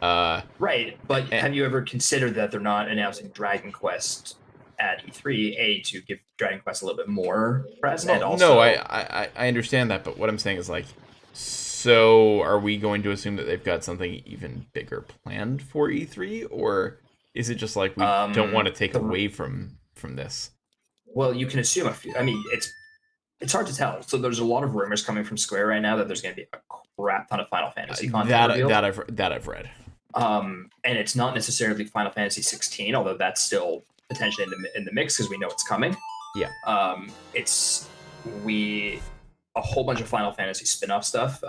Right, but have you ever considered that they're not announcing Dragon Quest at E3, to give Dragon Quest a little bit more press, and also... No, I understand that, but what I'm saying is like, so are we going to assume that they've got something even bigger planned for E3, or is it just like we don't want to take away from this? Well, you can assume a few. I mean, it's hard to tell. So there's a lot of rumors coming from Square right now that there's going to be a crap ton of Final Fantasy content revealed. That I've read. And it's not necessarily Final Fantasy 16, although that's still potentially in the mix because we know it's coming. Yeah. It's a whole bunch of Final Fantasy spin-off stuff.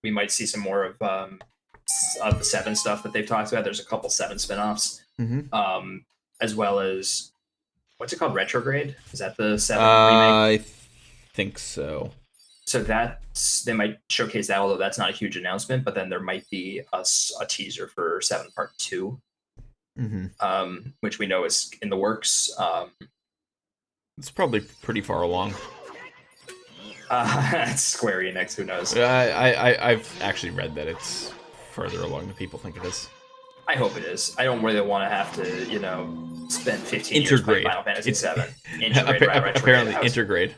We might see some more of the 7 stuff that they've talked about. There's a couple 7 spin-offs. Mm-hmm. As well as, what's it called? Retrograde? Is that the 7 I remake? think so. So they might showcase that, although that's not a huge announcement. But then there might be a teaser for 7 Part 2, which we know is in the works. It's probably pretty far along. It's Square Enix. Who knows? I've actually read that it's further along than people think it is. I hope it is. I don't really want to have to, spend 15 years playing Final Fantasy 7. Apparently, intergrade.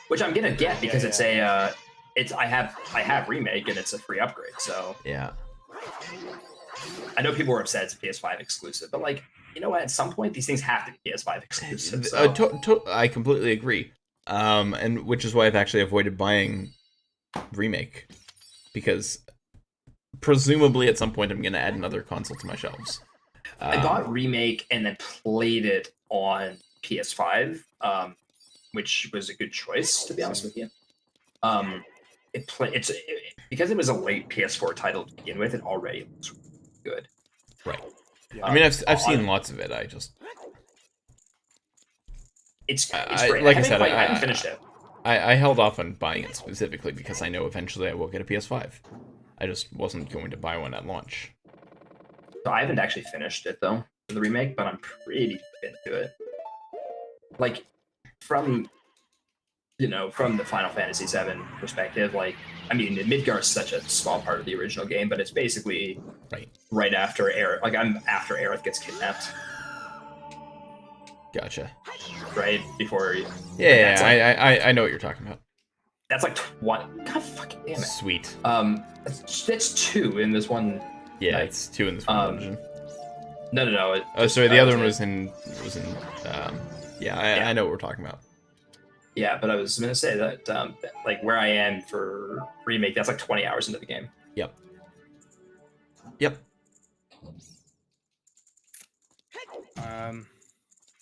Which I'm gonna get because it's I have remake and it's a free upgrade. So yeah, I know people were upset it's a PS5 exclusive, but like, you know what? At some point, these things have to be PS5 exclusive. So. I completely agree. And which is why I've actually avoided buying remake, because presumably at some point I'm going to add another console to my shelves. I bought remake and then played it on PS5, which was a good choice, to be honest with you. Because it was a late PS4 title to begin with, it already looks good. Right. I mean, I've seen lots of it. I just it's great. Like I said, I haven't finished it. I held off on buying it specifically because I know eventually I will get a PS5. I just wasn't going to buy one at launch. So I haven't actually finished it though, the remake, but I'm pretty deep into it. Like from from the Final Fantasy VII perspective, like I mean, Midgar is such a small part of the original game, but it's basically right after Aerith. Like I'm after Aerith gets kidnapped. Gotcha. Right before. Yeah, I know what you're talking about. That's like 20. God fucking damn it. Sweet. That's 2 in this one. Yeah, night. it's 2 in this one dungeon. No. Oh, sorry. The other one was in. Yeah, I know what we're talking about. Yeah, but I was gonna say that like where I am for remake, that's like 20 hours into the game. Yep.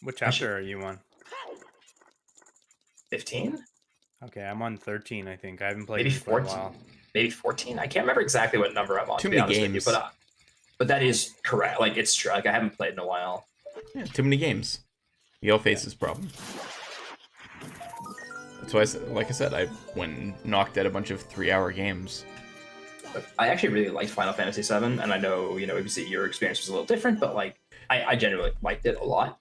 What chapter are you on? 15? Okay, I'm on 13, I think. I haven't played Maybe in quite a 14. while. Maybe 14. I can't remember exactly what number I'm on. Too to be many honest games. with you, but that is correct. Like it's true. Like I haven't played in a while. Yeah, too many games. You all face this problem. That's why, like I said, I went and knocked out a bunch of 3-hour games. But I actually really liked Final Fantasy VII, and I know obviously your experience was a little different, but like I generally liked it a lot.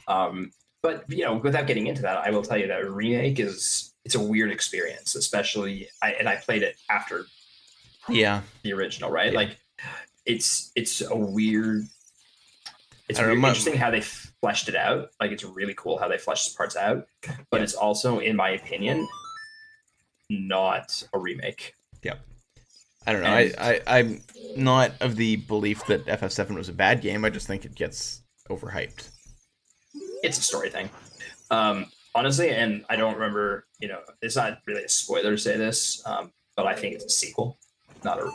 But without getting into that, I will tell you that remake it's a weird experience, especially I played it after the original, right? Yeah. Like it's a weird. It's really interesting how they fleshed it out. Like it's really cool how they fleshed parts out, but it's also, in my opinion, not a remake. Yep. I don't know. I'm not of the belief that FF7 was a bad game. I just think it gets overhyped. It's a story thing, honestly, and I don't remember. It's not really a spoiler to say this, but I think it's a sequel, not a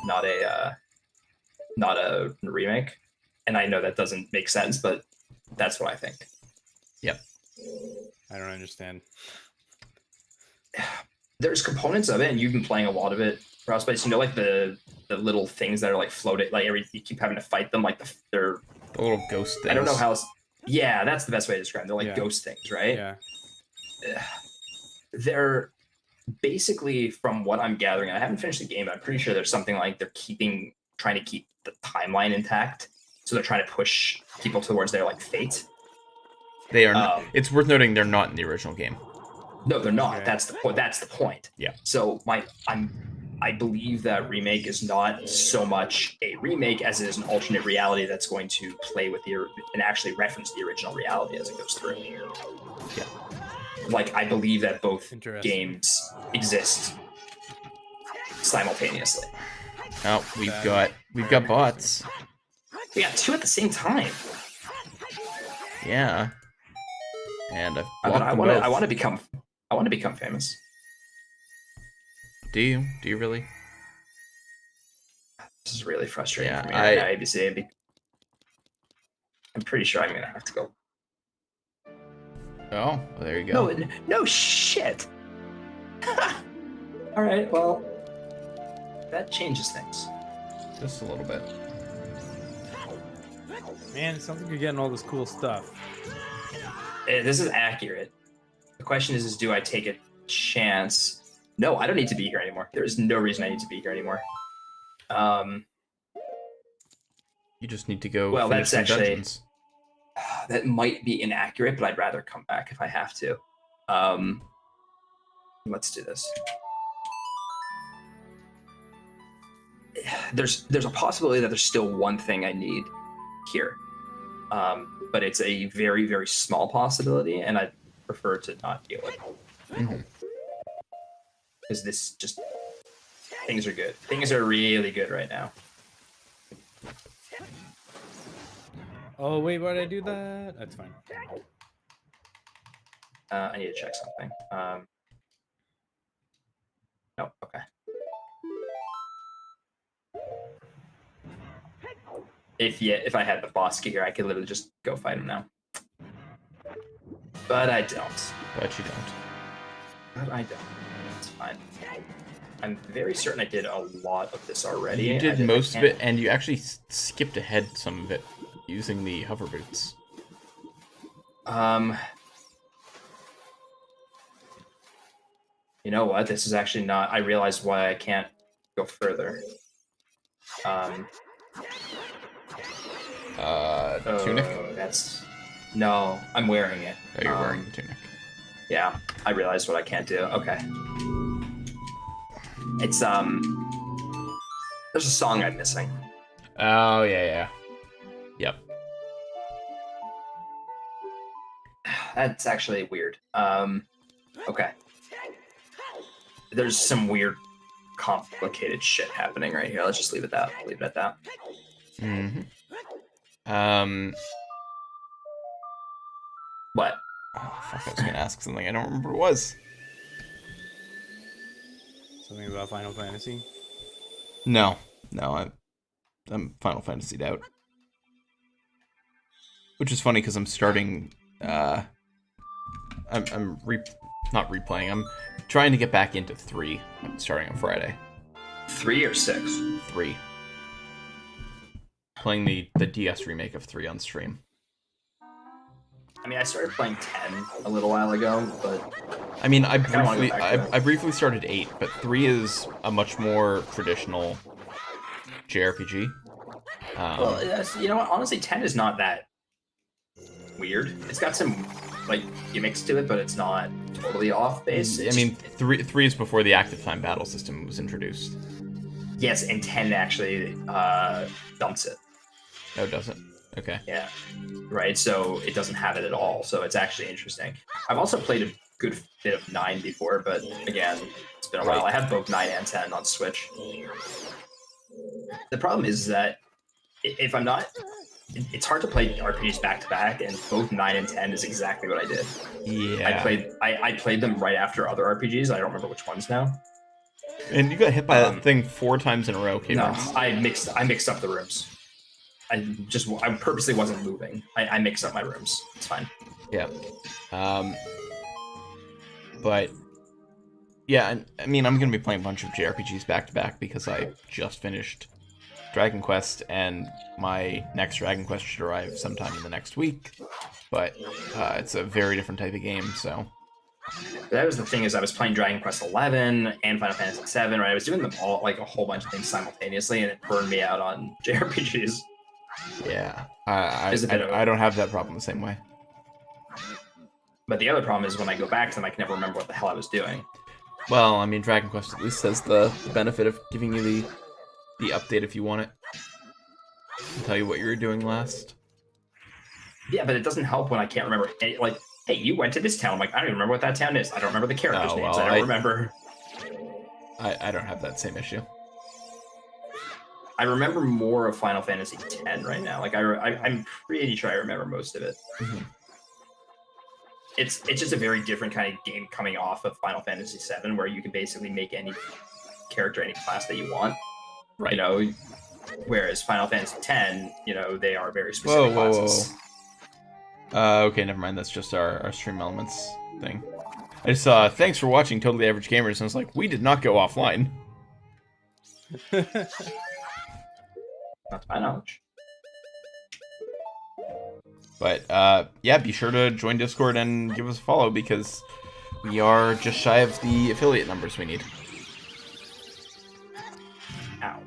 remake. And I know that doesn't make sense, but that's what I think. Yep. I don't understand. There's components of it, and you've been playing a lot of it, Frostbite. Like the little things that are like floating, like you keep having to fight them, like they're the little ghost things. I don't know how else. Yeah, that's the best way to describe them. They're like ghost things, right? Yeah. They're basically, from what I'm gathering, I haven't finished the game, but I'm pretty sure there's something like they're trying to keep the timeline intact. So they're trying to push people towards their like fate. They are. It's worth noting they're not in the original game. No, they're not. Okay. That's the point. That's the point. Yeah. So I believe that remake is not so much a remake as it is an alternate reality that's going to play with and actually reference the original reality as it goes through. Yeah. Like I believe that both Interesting. games exist simultaneously. Oh, we've got bots. We got 2 at the same time. Yeah. And I want to become famous. Do you? Do you really? This is really frustrating Yeah, for me right now, ABC. I'm pretty sure I'm gonna have to go. Oh, well, there you go. No shit. All right, well, that changes things. Just a little bit. Man, it sounds like you're getting all this cool stuff. This is accurate. The question is do I take a chance? No, I don't need to be here anymore. There is no reason I need to be here anymore. You just need to go. Well, finish that's some actually dungeons. that might be inaccurate, but I'd rather come back if I have to. Let's do this. There's a possibility that there's still one thing I need here, but it's a very, very small possibility, and I'd prefer to not deal with it. Because this just things are good. Things are really good right now. Oh, wait, why did I do that? That's fine. I need to check something. No, okay. If I had the boss key here, I could literally just go fight him now. But I don't. But you don't. But I don't. It's fine. I'm very certain I did a lot of this already. You did most of it, and you actually skipped ahead some of it using the hover boots. You know what? This is actually not. I realized why I can't go further. Tunic? That's... No, I'm wearing it. Oh, you're wearing the tunic. Yeah, I realized what I can't do. Okay. It's, there's a song I'm missing. Oh, yeah. Yep. That's actually weird. Okay. There's some weird, complicated shit happening right here. Let's just leave it at that. Mm-hmm. What? Oh, fuck, I was gonna ask something. I don't remember what it was. Something about Final Fantasy? No, I'm Final Fantasy'd out. Which is funny because I'm starting. Not replaying. I'm trying to get back into 3. I'm starting on Friday. 3 or 6? 3. Playing the DS remake of 3 on stream. I mean, I started playing 10 a little while ago, but I mean, I briefly started 8, but 3 is a much more traditional JRPG. well, you know what? Honestly, 10 is not that weird. It's got some like gimmicks to it, but it's not totally off base. I mean, 3 is before the active time battle system was introduced. Yes, and 10 actually dumps it. No, it doesn't. Okay. Yeah, right. So it doesn't have it at all. So it's actually interesting. I've also played a good bit of 9 before, but again, it's been a while. I have both 9 and 10 on Switch. The problem is that if I'm not, it's hard to play RPGs back to back, and both 9 and 10 is exactly what I did. Yeah. I played them right after other RPGs. I don't remember which ones now. And you got hit by that thing 4 times in a row, kbernst. No, I mixed up the rooms. I purposely wasn't moving. I mixed up my rooms. It's fine. Yeah. But yeah, I mean, I'm gonna be playing a bunch of JRPGs back to back because I just finished Dragon Quest, and my next Dragon Quest should arrive sometime in the next week. But it's a very different type of game, so. That was the thing, is I was playing Dragon Quest 11 and Final Fantasy 7, right? I was doing them all, like a whole bunch of things simultaneously, and it burned me out on JRPGs. Yeah, I don't have that problem the same way. But the other problem is when I go back to them, I can never remember what the hell I was doing. Well, I mean, Dragon Quest at least has the benefit of giving you the update if you want it. I'll tell you what you were doing last. Yeah, but it doesn't help when I can't remember. Like, hey, you went to this town. I'm like, I don't even remember what that town is. I don't remember the characters' names. I don't remember. I don't have that same issue. I remember more of Final Fantasy X right now. Like, I'm pretty sure I remember most of it. Mm-hmm. It's just a very different kind of game coming off of Final Fantasy VII, where you can basically make any character, any class that you want. Right. You know, whereas Final Fantasy X, you know, they are very specific classes. Okay, never mind. That's just our stream elements thing. I just saw, thanks for watching Totally Average Gamers, and I was like, we did not go offline. Not to my knowledge. But, yeah, be sure to join Discord and give us a follow, because we are just shy of the affiliate numbers we need. Ow.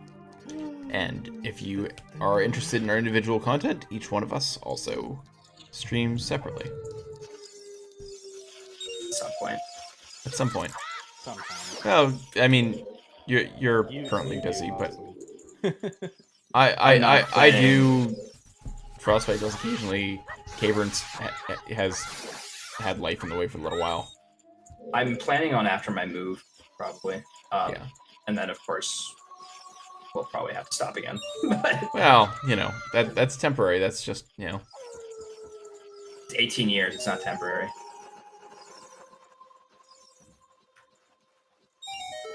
And if you are interested in our individual content, each one of us also streams separately. At some point. At some point. Sometimes. Well, I mean, you're currently busy, but I'm not I do. Frostbyte does occasionally. kbernst has had life in the way for a little while. I'm planning on after my move, probably. Yeah. And then, of course, we'll probably have to stop again. Well, you know, that's temporary. That's just, you know. It's 18 years. It's not temporary.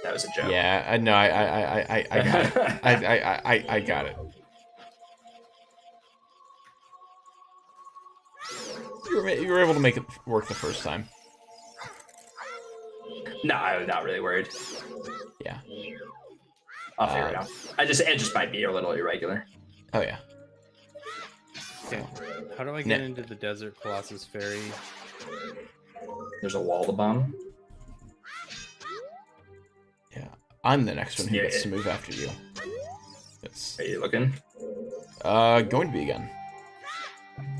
That was a joke. Yeah, I know. I got it. I got it. You were able to make it work the first time. No, I'm not really worried. Yeah. I'll figure it out. It just might be a little irregular. Oh yeah. Okay. How do I get into the Desert Colossus Ferry? There's a wall to bomb. Yeah. I'm the next one who gets to move after you. Yes. Are you looking? Going to be again.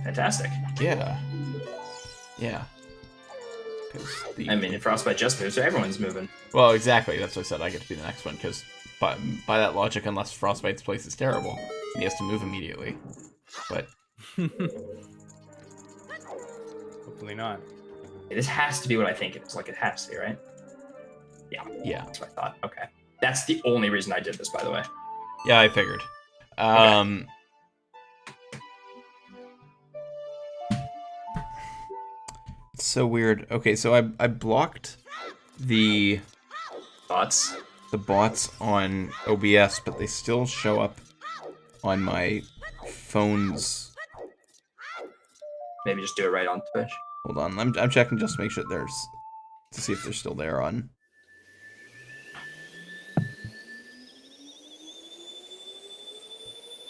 fantastic. Yeah. Yeah. I mean, if Frostbite just moves, so everyone's moving. Well, exactly. That's what I said. I get to be the next one, because by that logic, unless Frostbite's place is terrible, he has to move immediately. But Hopefully not. This has to be what I think it is. Like, it has to be, right? Yeah. yeah. That's what I thought. Okay. That's the only reason I did this, by the way. Yeah, I figured. It's so weird. Okay, so I blocked the Thoughts? bots on OBS, but they still show up on my phone's. Maybe just do it right on Twitch. Hold on, I'm checking just to make sure to see if they're still there on.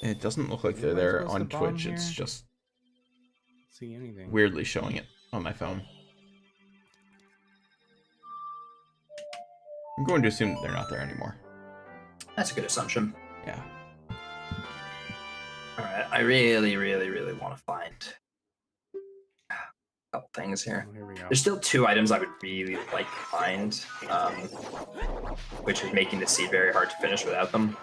It doesn't look like they're there on Twitch. It's just See anything? weirdly showing it on my phone. I'm going to assume that they're not there anymore. That's a good assumption. Yeah. Alright, I really, really, really want to find a couple things here. Oh, here we go. There's still 2 items I would really like to find, which is making the seed very hard to finish without them.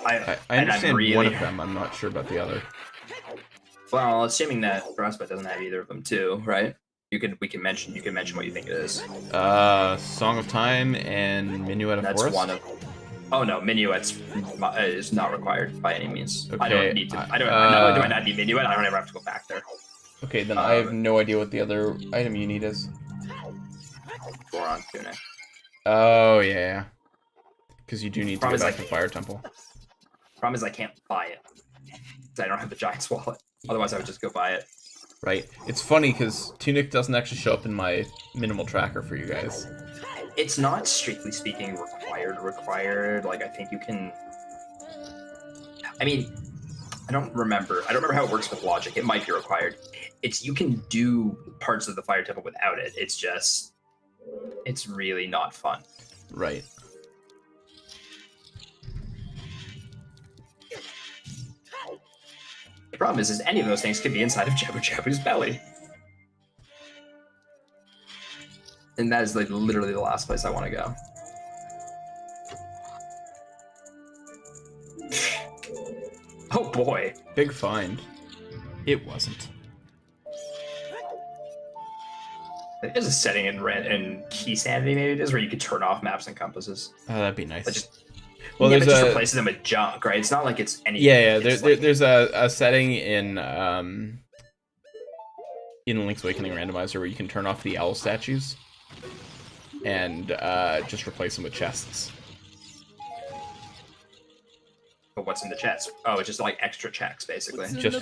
I understand one of them. I'm not sure about the other. Well, assuming that Frostbite doesn't have either of them too, right? You can mention what you think it is. Song of Time and Minuet of That's Forest. one of. Oh no, Minuet's is not required by any means. Okay, I don't need to. I don't. Not only do I not need Minuet, I don't ever have to go back there. Okay, then I have no idea what the other item you need is. Boron tunic. Oh yeah. Because you do need to Problem go is, back to Fire Temple. Problem is I can't buy it. 'Cause I don't have the Giant's wallet. Otherwise, I would just go buy it. Right. It's funny because Tunic doesn't actually show up in my minimal tracker for you guys. It's not strictly speaking required. Like, I think you can. I mean, I don't remember how it works with logic. It might be required. You can do parts of the Fire Temple without it. It's really not fun. Right. The problem is any of those things could be inside of Jabu Jabu's belly. And that is like literally the last place I want to go. Oh boy. Big find. It wasn't. There's a setting in Key Sanity, maybe it is, where you could turn off maps and compasses. Oh, that'd be nice. But just, well, yeah, there's but just a replaces them with junk, right? It's not like it's any. yeah. It's like, There's a setting in Link's Awakening Randomizer where you can turn off the owl statues and just replace them with chests. but what's in the chest? Oh, it's just like extra checks, basically. Just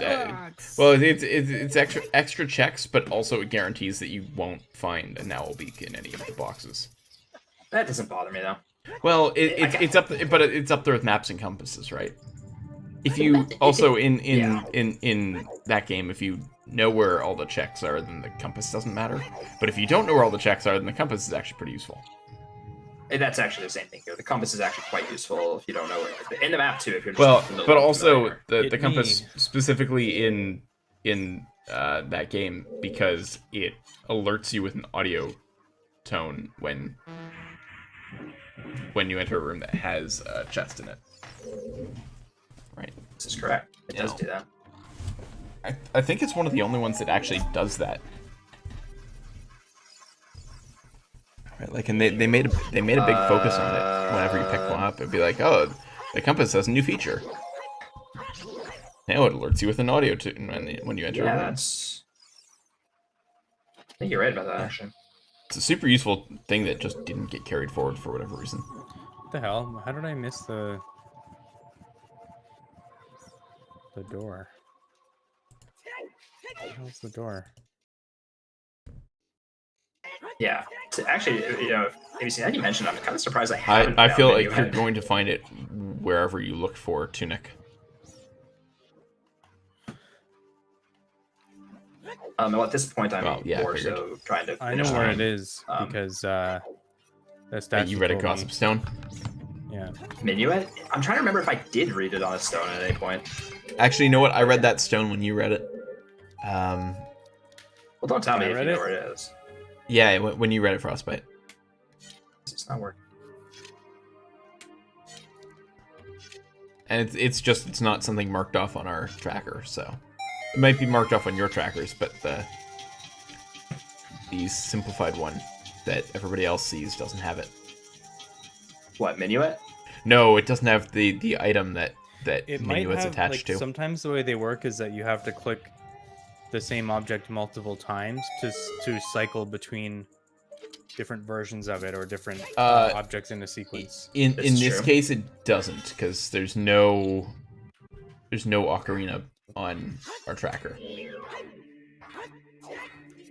well, it's extra checks, but also it guarantees that you won't find an owl beak in any of the boxes. That doesn't bother me though. Well, it's up, but it's up there with maps and compasses, right? If you also in that game, if you know where all the checks are, then the compass doesn't matter. But if you don't know where all the checks are, then the compass is actually pretty useful. And that's actually the same thing here. The compass is actually quite useful if you don't know where. In the map too, if you're just Well, familiar but with also familiar. the compass specifically in that game, because it alerts you with an audio tone when you enter a room that has a chest in it. Right. This is correct. It does do that. I think it's one of the only ones that actually does that. Right, like, and they made a big focus on it. Whenever you pick one up, it'd be like, oh, the compass has a new feature. Now it alerts you with an audio tune when you enter a room. That's. I think you're right about that, actually. It's a super useful thing that just didn't get carried forward for whatever reason. What the hell? How did I miss the door? How's the door? Yeah. So actually, you know, ABCincinatu, you mentioned, I'm kind of surprised I haven't. I feel found like you're going to find it wherever you look for Tunic. Well, at this point, I'm more figured. so trying to. I know finish where line. it is because that statue. You read a told me. gossip stone? Yeah. Minuet? I'm trying to remember if I did read it on a stone at any point. Actually, you know what? I read that stone when you read it. Um, Well, don't tell me I if you read know it. where it is. yeah, when you read it, Frostbite. It's not working. And it's not something marked off on our tracker, so it might be marked off on your trackers, but the simplified one that everybody else sees doesn't have it. What, Minuet? No, it doesn't have the item that It might Minuet's have, attached like, to. sometimes the way they work is that you have to click the same object multiple times to cycle between different versions of it or different objects in a sequence. In This is this true. case, it doesn't, because there's no ocarina on our tracker.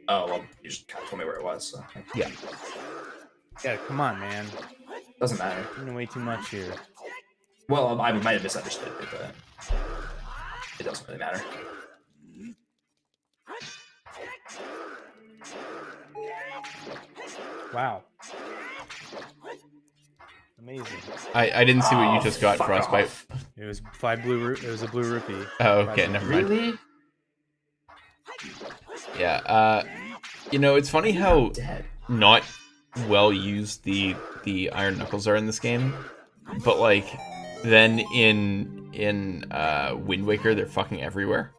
Oh, well, you just kind of told me where it was, so Yeah. Yeah, come on, man. doesn't matter. You're doing way too much here. Well, I might have misunderstood it, but it doesn't really matter. Wow. Amazing. I didn't see what you just got, fuck Frostbite. off. It was it was a blue rupee. Oh, okay, never mind. Really? Yeah, it's funny how Dead. not well used the iron knuckles are in this game, but like then in Wind Waker they're fucking everywhere.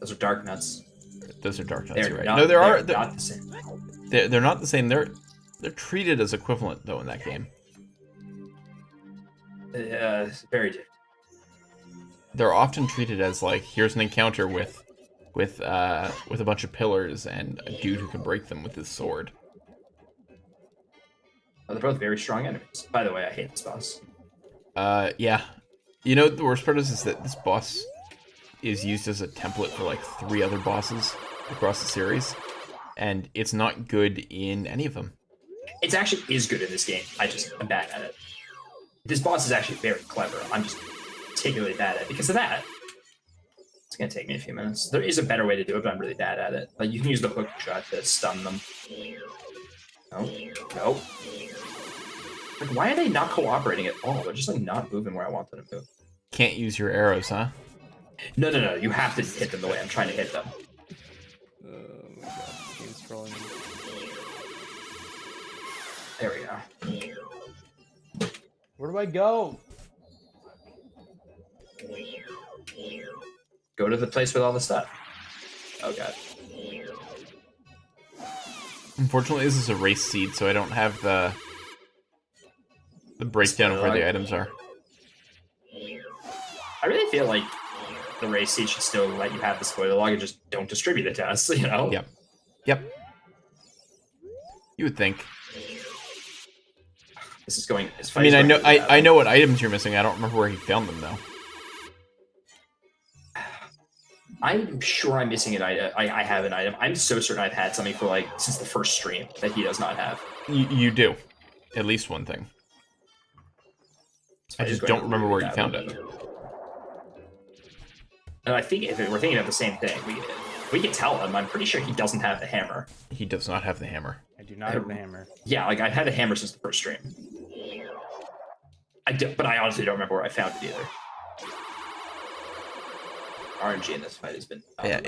Those are dark nuts. Those are dark nuts, They're you're right. not, No, they're not the same. they're not the same. They're treated as equivalent though in that game. Very different. They're often treated as like, here's an encounter with a bunch of pillars and a dude who can break them with his sword. They're both very strong enemies. By the way, I hate this boss. Yeah. You know, the worst part is that this boss is used as a template for like 3 other bosses across the series, and it's not good in any of them. It actually is good in this game. I'm bad at it. This boss is actually very clever. I'm just particularly bad at it because of that. It's gonna take me a few minutes. There is a better way to do it, but I'm really bad at it. Like, you can use the hook shot to stun them. No. Like, why are they not cooperating at all? They're just like not moving where I want them to move. Can't use your arrows, huh? No. You have to hit them the way I'm trying to hit them. Oh my god, this game's trolling me. There we go. Where do I go? Go to the place with all the stuff. Oh god. Unfortunately, this is a race seed, so I don't have the breakdown of where the items are. I really feel like the race seed should still let you have the spoiler log and just don't distribute it to us, you know? Yep. You would think. This is going. I mean, I know what items you're missing. I don't remember where he found them though. I'm sure I'm missing an item. I have an item. I'm so certain I've had something for like since the first stream that he does not have. You do, at least one thing. I just don't remember where you found it. And I think if we're thinking of the same thing, we can tell him. I'm pretty sure he doesn't have the hammer. He does not have the hammer. I do not have the hammer. Yeah, like I've had the hammer since the first stream. But I honestly don't remember where I found it either. RNG in this fight has been. Yeah,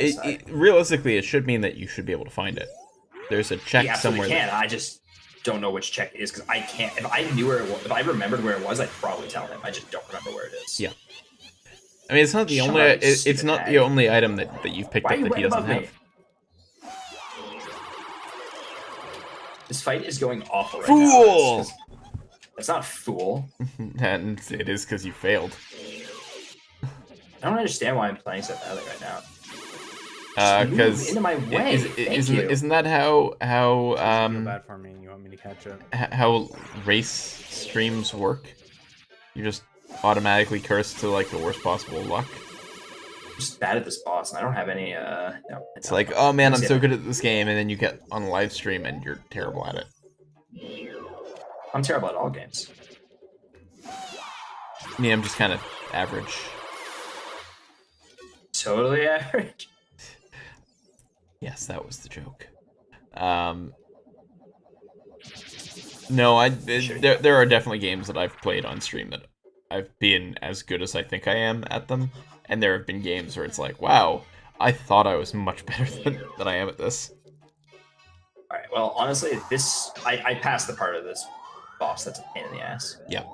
realistically, it should mean that you should be able to find it. There's a check somewhere. Can. I just don't know which check it is because I can't. If I knew where it was, if I remembered where it was, I'd probably tell him. I just don't remember where it is. Yeah. I mean, it's not the only. It's not the only item that you've picked up that he doesn't have. This fight is going awful right Fool! now. It's not fool. And it is because you failed. I don't understand why I'm playing so badly right now. Because into my way. Isn't that how You feel bad for me and you want me to catch up. how race streams work? You're just automatically cursed to like the worst possible luck. I'm just bad at this boss, and I don't have any. No, It's like, oh man, I'm so good at this game, and then you get on a live stream and you're terrible at it. I'm terrible at all games. I mean, I'm just kind of average. Totally average. Yes, that was the joke. No, there are definitely games that I've played on stream that I've been as good as I think I am at them, and there have been games where it's like, wow, I thought I was much better than I am at this. All right. Well, honestly, I passed the part of this boss that's a pain in the ass. Yeah.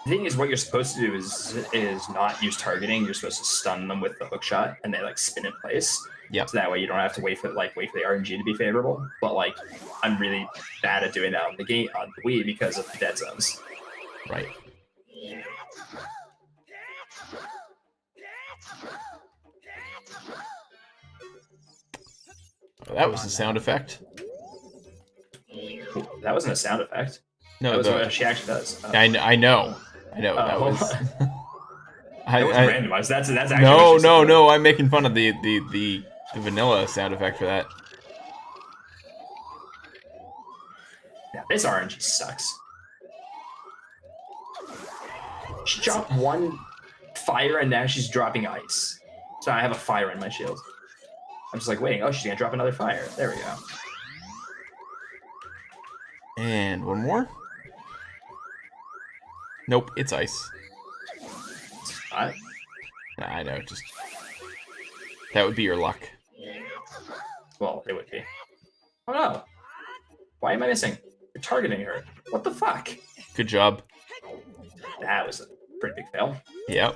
The thing is, what you're supposed to do is not use targeting. You're supposed to stun them with the hook shot, and they like spin in place. Yeah. So that way you don't have to wait for the RNG to be favorable. But like, I'm really bad at doing that on the Wii because of the dead zones. Right. Oh, that was the sound effect. Ooh, that wasn't a sound effect. No, that was what she actually does. I know. That was. That was randomized. That's actually. No. I'm making fun of the vanilla sound effect for that. Yeah, this RNG sucks. She dropped one fire and now she's dropping ice. So I have a fire in my shield. I'm just like waiting. Oh, she's gonna drop another fire. There we go. And one more. Nope, it's ice. Nah, I know, just that would be your luck. Well, it would be. Oh no! Why am I missing? You're targeting her. What the fuck? Good job. That was a pretty big fail. Yep.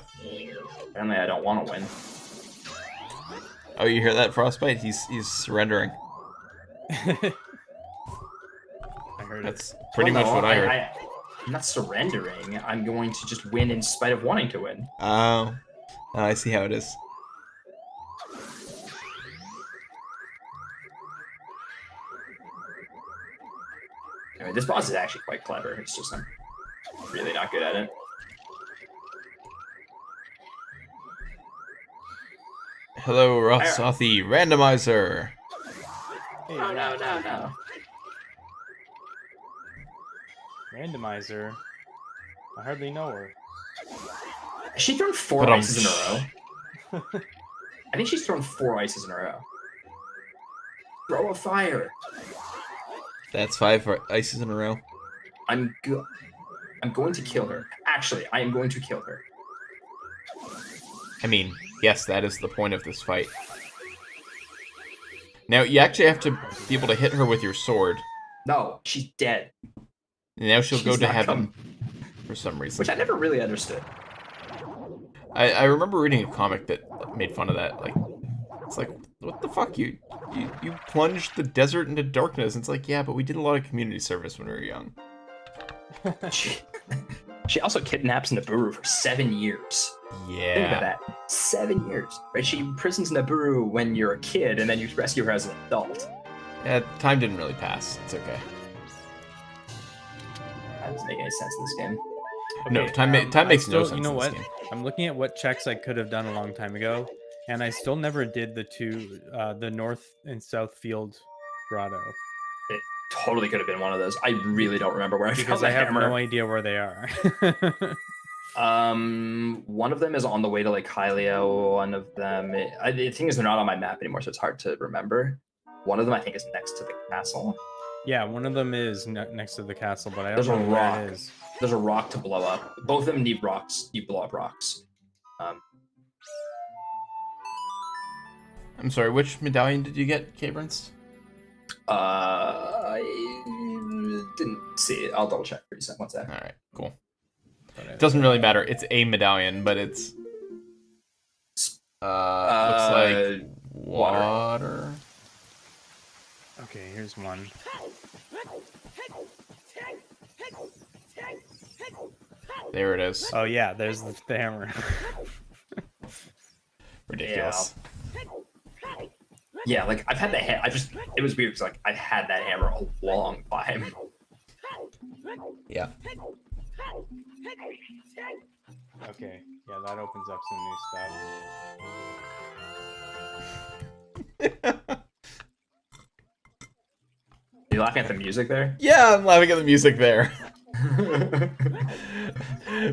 Apparently, I don't want to win. Oh, you hear that, Frostbite? He's surrendering. I heard That's pretty much what I heard. I'm not surrendering. I'm going to just win in spite of wanting to win. Oh, I see how it is. Anyway, this boss is actually quite clever. It's just I'm really not good at it. Hello, Rotsathi Randomizer. Hey, No. Randomizer. I hardly know her. Has she thrown 4 ices in a row? I think she's thrown 4 ices in a row. Throw a fire. That's 5 ices in a row. I'm going to kill her. Actually, I am going to kill her. I mean, yes, that is the point of this fight. Now, you actually have to be able to hit her with your sword. No, she's dead. And now she'll go She's to not heaven for some reason. Which I never really understood. I remember reading a comic that made fun of that. Like, it's like, what the fuck? You plunged the desert into darkness. And it's like, yeah, but we did a lot of community service when we were young. She also kidnaps Naburu for 7 years. Yeah. Think about that. 7 years. Right? She imprisons Naburu when you're a kid, and then you rescue her as an adult. Yeah, time didn't really pass. It's okay. That doesn't make any sense in this game. No, time makes no sense. You know in this what? game. I'm looking at what checks I could have done a long time ago, and I still never did the north and south field grotto. It totally could have been one of those. I really don't remember where I found Because that I have hammer. no idea where they are. One of them is on the way to like Hylia. One of them, the thing is, they're not on my map anymore, so it's hard to remember. One of them, I think, is next to the castle. Yeah, one of them is next to the castle, but I There's don't a know where rock. it is. There's a rock to blow up. Both of them need rocks. You blow up rocks. I'm sorry, which medallion did you get, kbernst? I didn't see it. I'll double check for you. One sec. Alright, cool. It doesn't really matter. It's a medallion, but it's... looks like water. Okay, here's one. There it is. Oh yeah, there's the hammer. Ridiculous. Yeah, like I've had that. It was weird because like I've had that hammer a long time. Yeah. Okay, yeah, that opens up some new stuff. You laughing at the music there? Yeah, I'm laughing at the music there.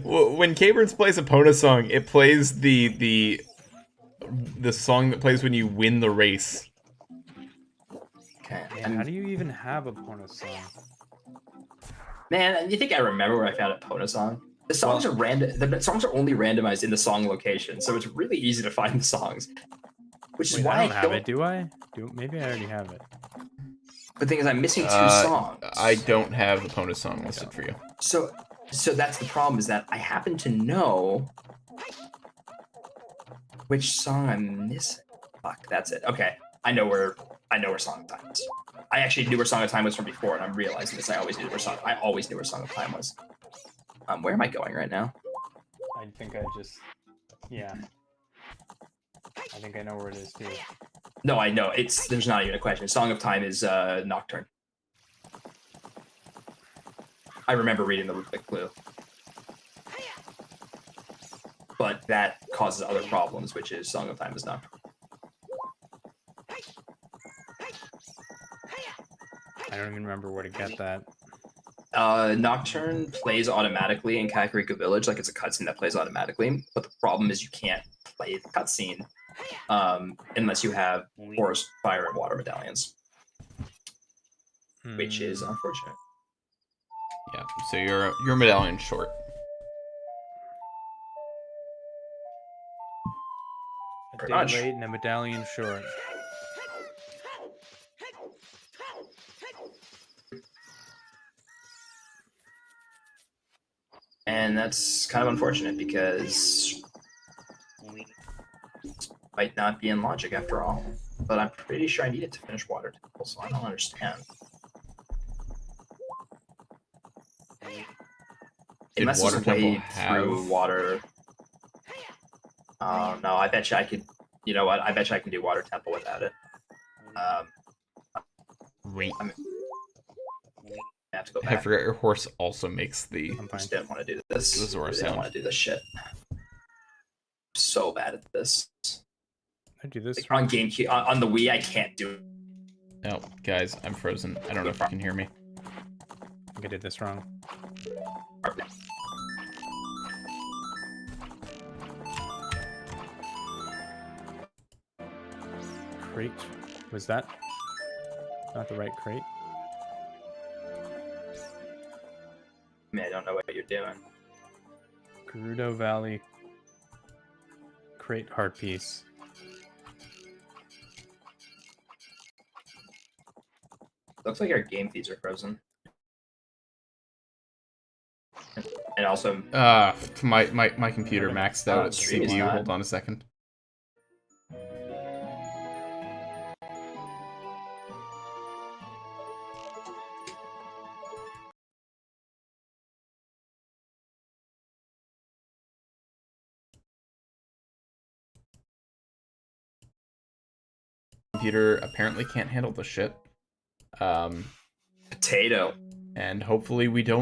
When kbernst plays a Pona song, it plays the song that plays when you win the race. Okay. Yeah, how do you even have a Pona song? Man, you think I remember where I found a Pona song? The songs are random. The songs are only randomized in the song location, so it's really easy to find the songs. Which is Wait, why I don't have it, do I? Maybe I already have it. The thing is, I'm missing 2 songs. I don't have a bonus song listed for you. So that's the problem, is that I happen to know which song I'm missing. Fuck, that's it. Okay, I know where Song of Time is. I actually knew where Song of Time was from before, and I'm realizing this. I always knew where Song of Time was. Where am I going right now? I think I just, yeah. I think I know where it is too. No, I know. There's not even a question. Song of Time is Nocturne. I remember reading the clue. But that causes other problems, which is Song of Time is Nocturne. I don't even remember where to get that. Nocturne plays automatically in Kakariko Village, like it's a cutscene that plays automatically. But the problem is you can't play the cutscene unless you have Forest, Fire, and Water medallions, which is unfortunate. Yeah, so your medallion's short. A day late and a medallion short. And that's kind of unfortunate because it might not be in logic after all. But I'm pretty sure I need it to finish Water Temple, so I don't understand. Unless there's a way through water. Oh no, I bet you I could. You know what? I bet you I can do Water Temple without it. Wait. I have to go back. I forgot your horse also makes the. I just didn't want to do this. The Zora I sound. didn't want to do this shit. I'm so bad at this. I do this like on GameCube, on the Wii, I can't do it. No, guys, I'm frozen. I don't know if you can hear me. I think I did this wrong. Crate? Was that not the right crate? I mean, I don't know what you're doing. Gerudo Valley crate heart piece. Looks like our game feeds are frozen. And also, my computer maxed out its stream is CPU. not. Hold on a second. Computer apparently can't handle the shit. potato. And hopefully we don't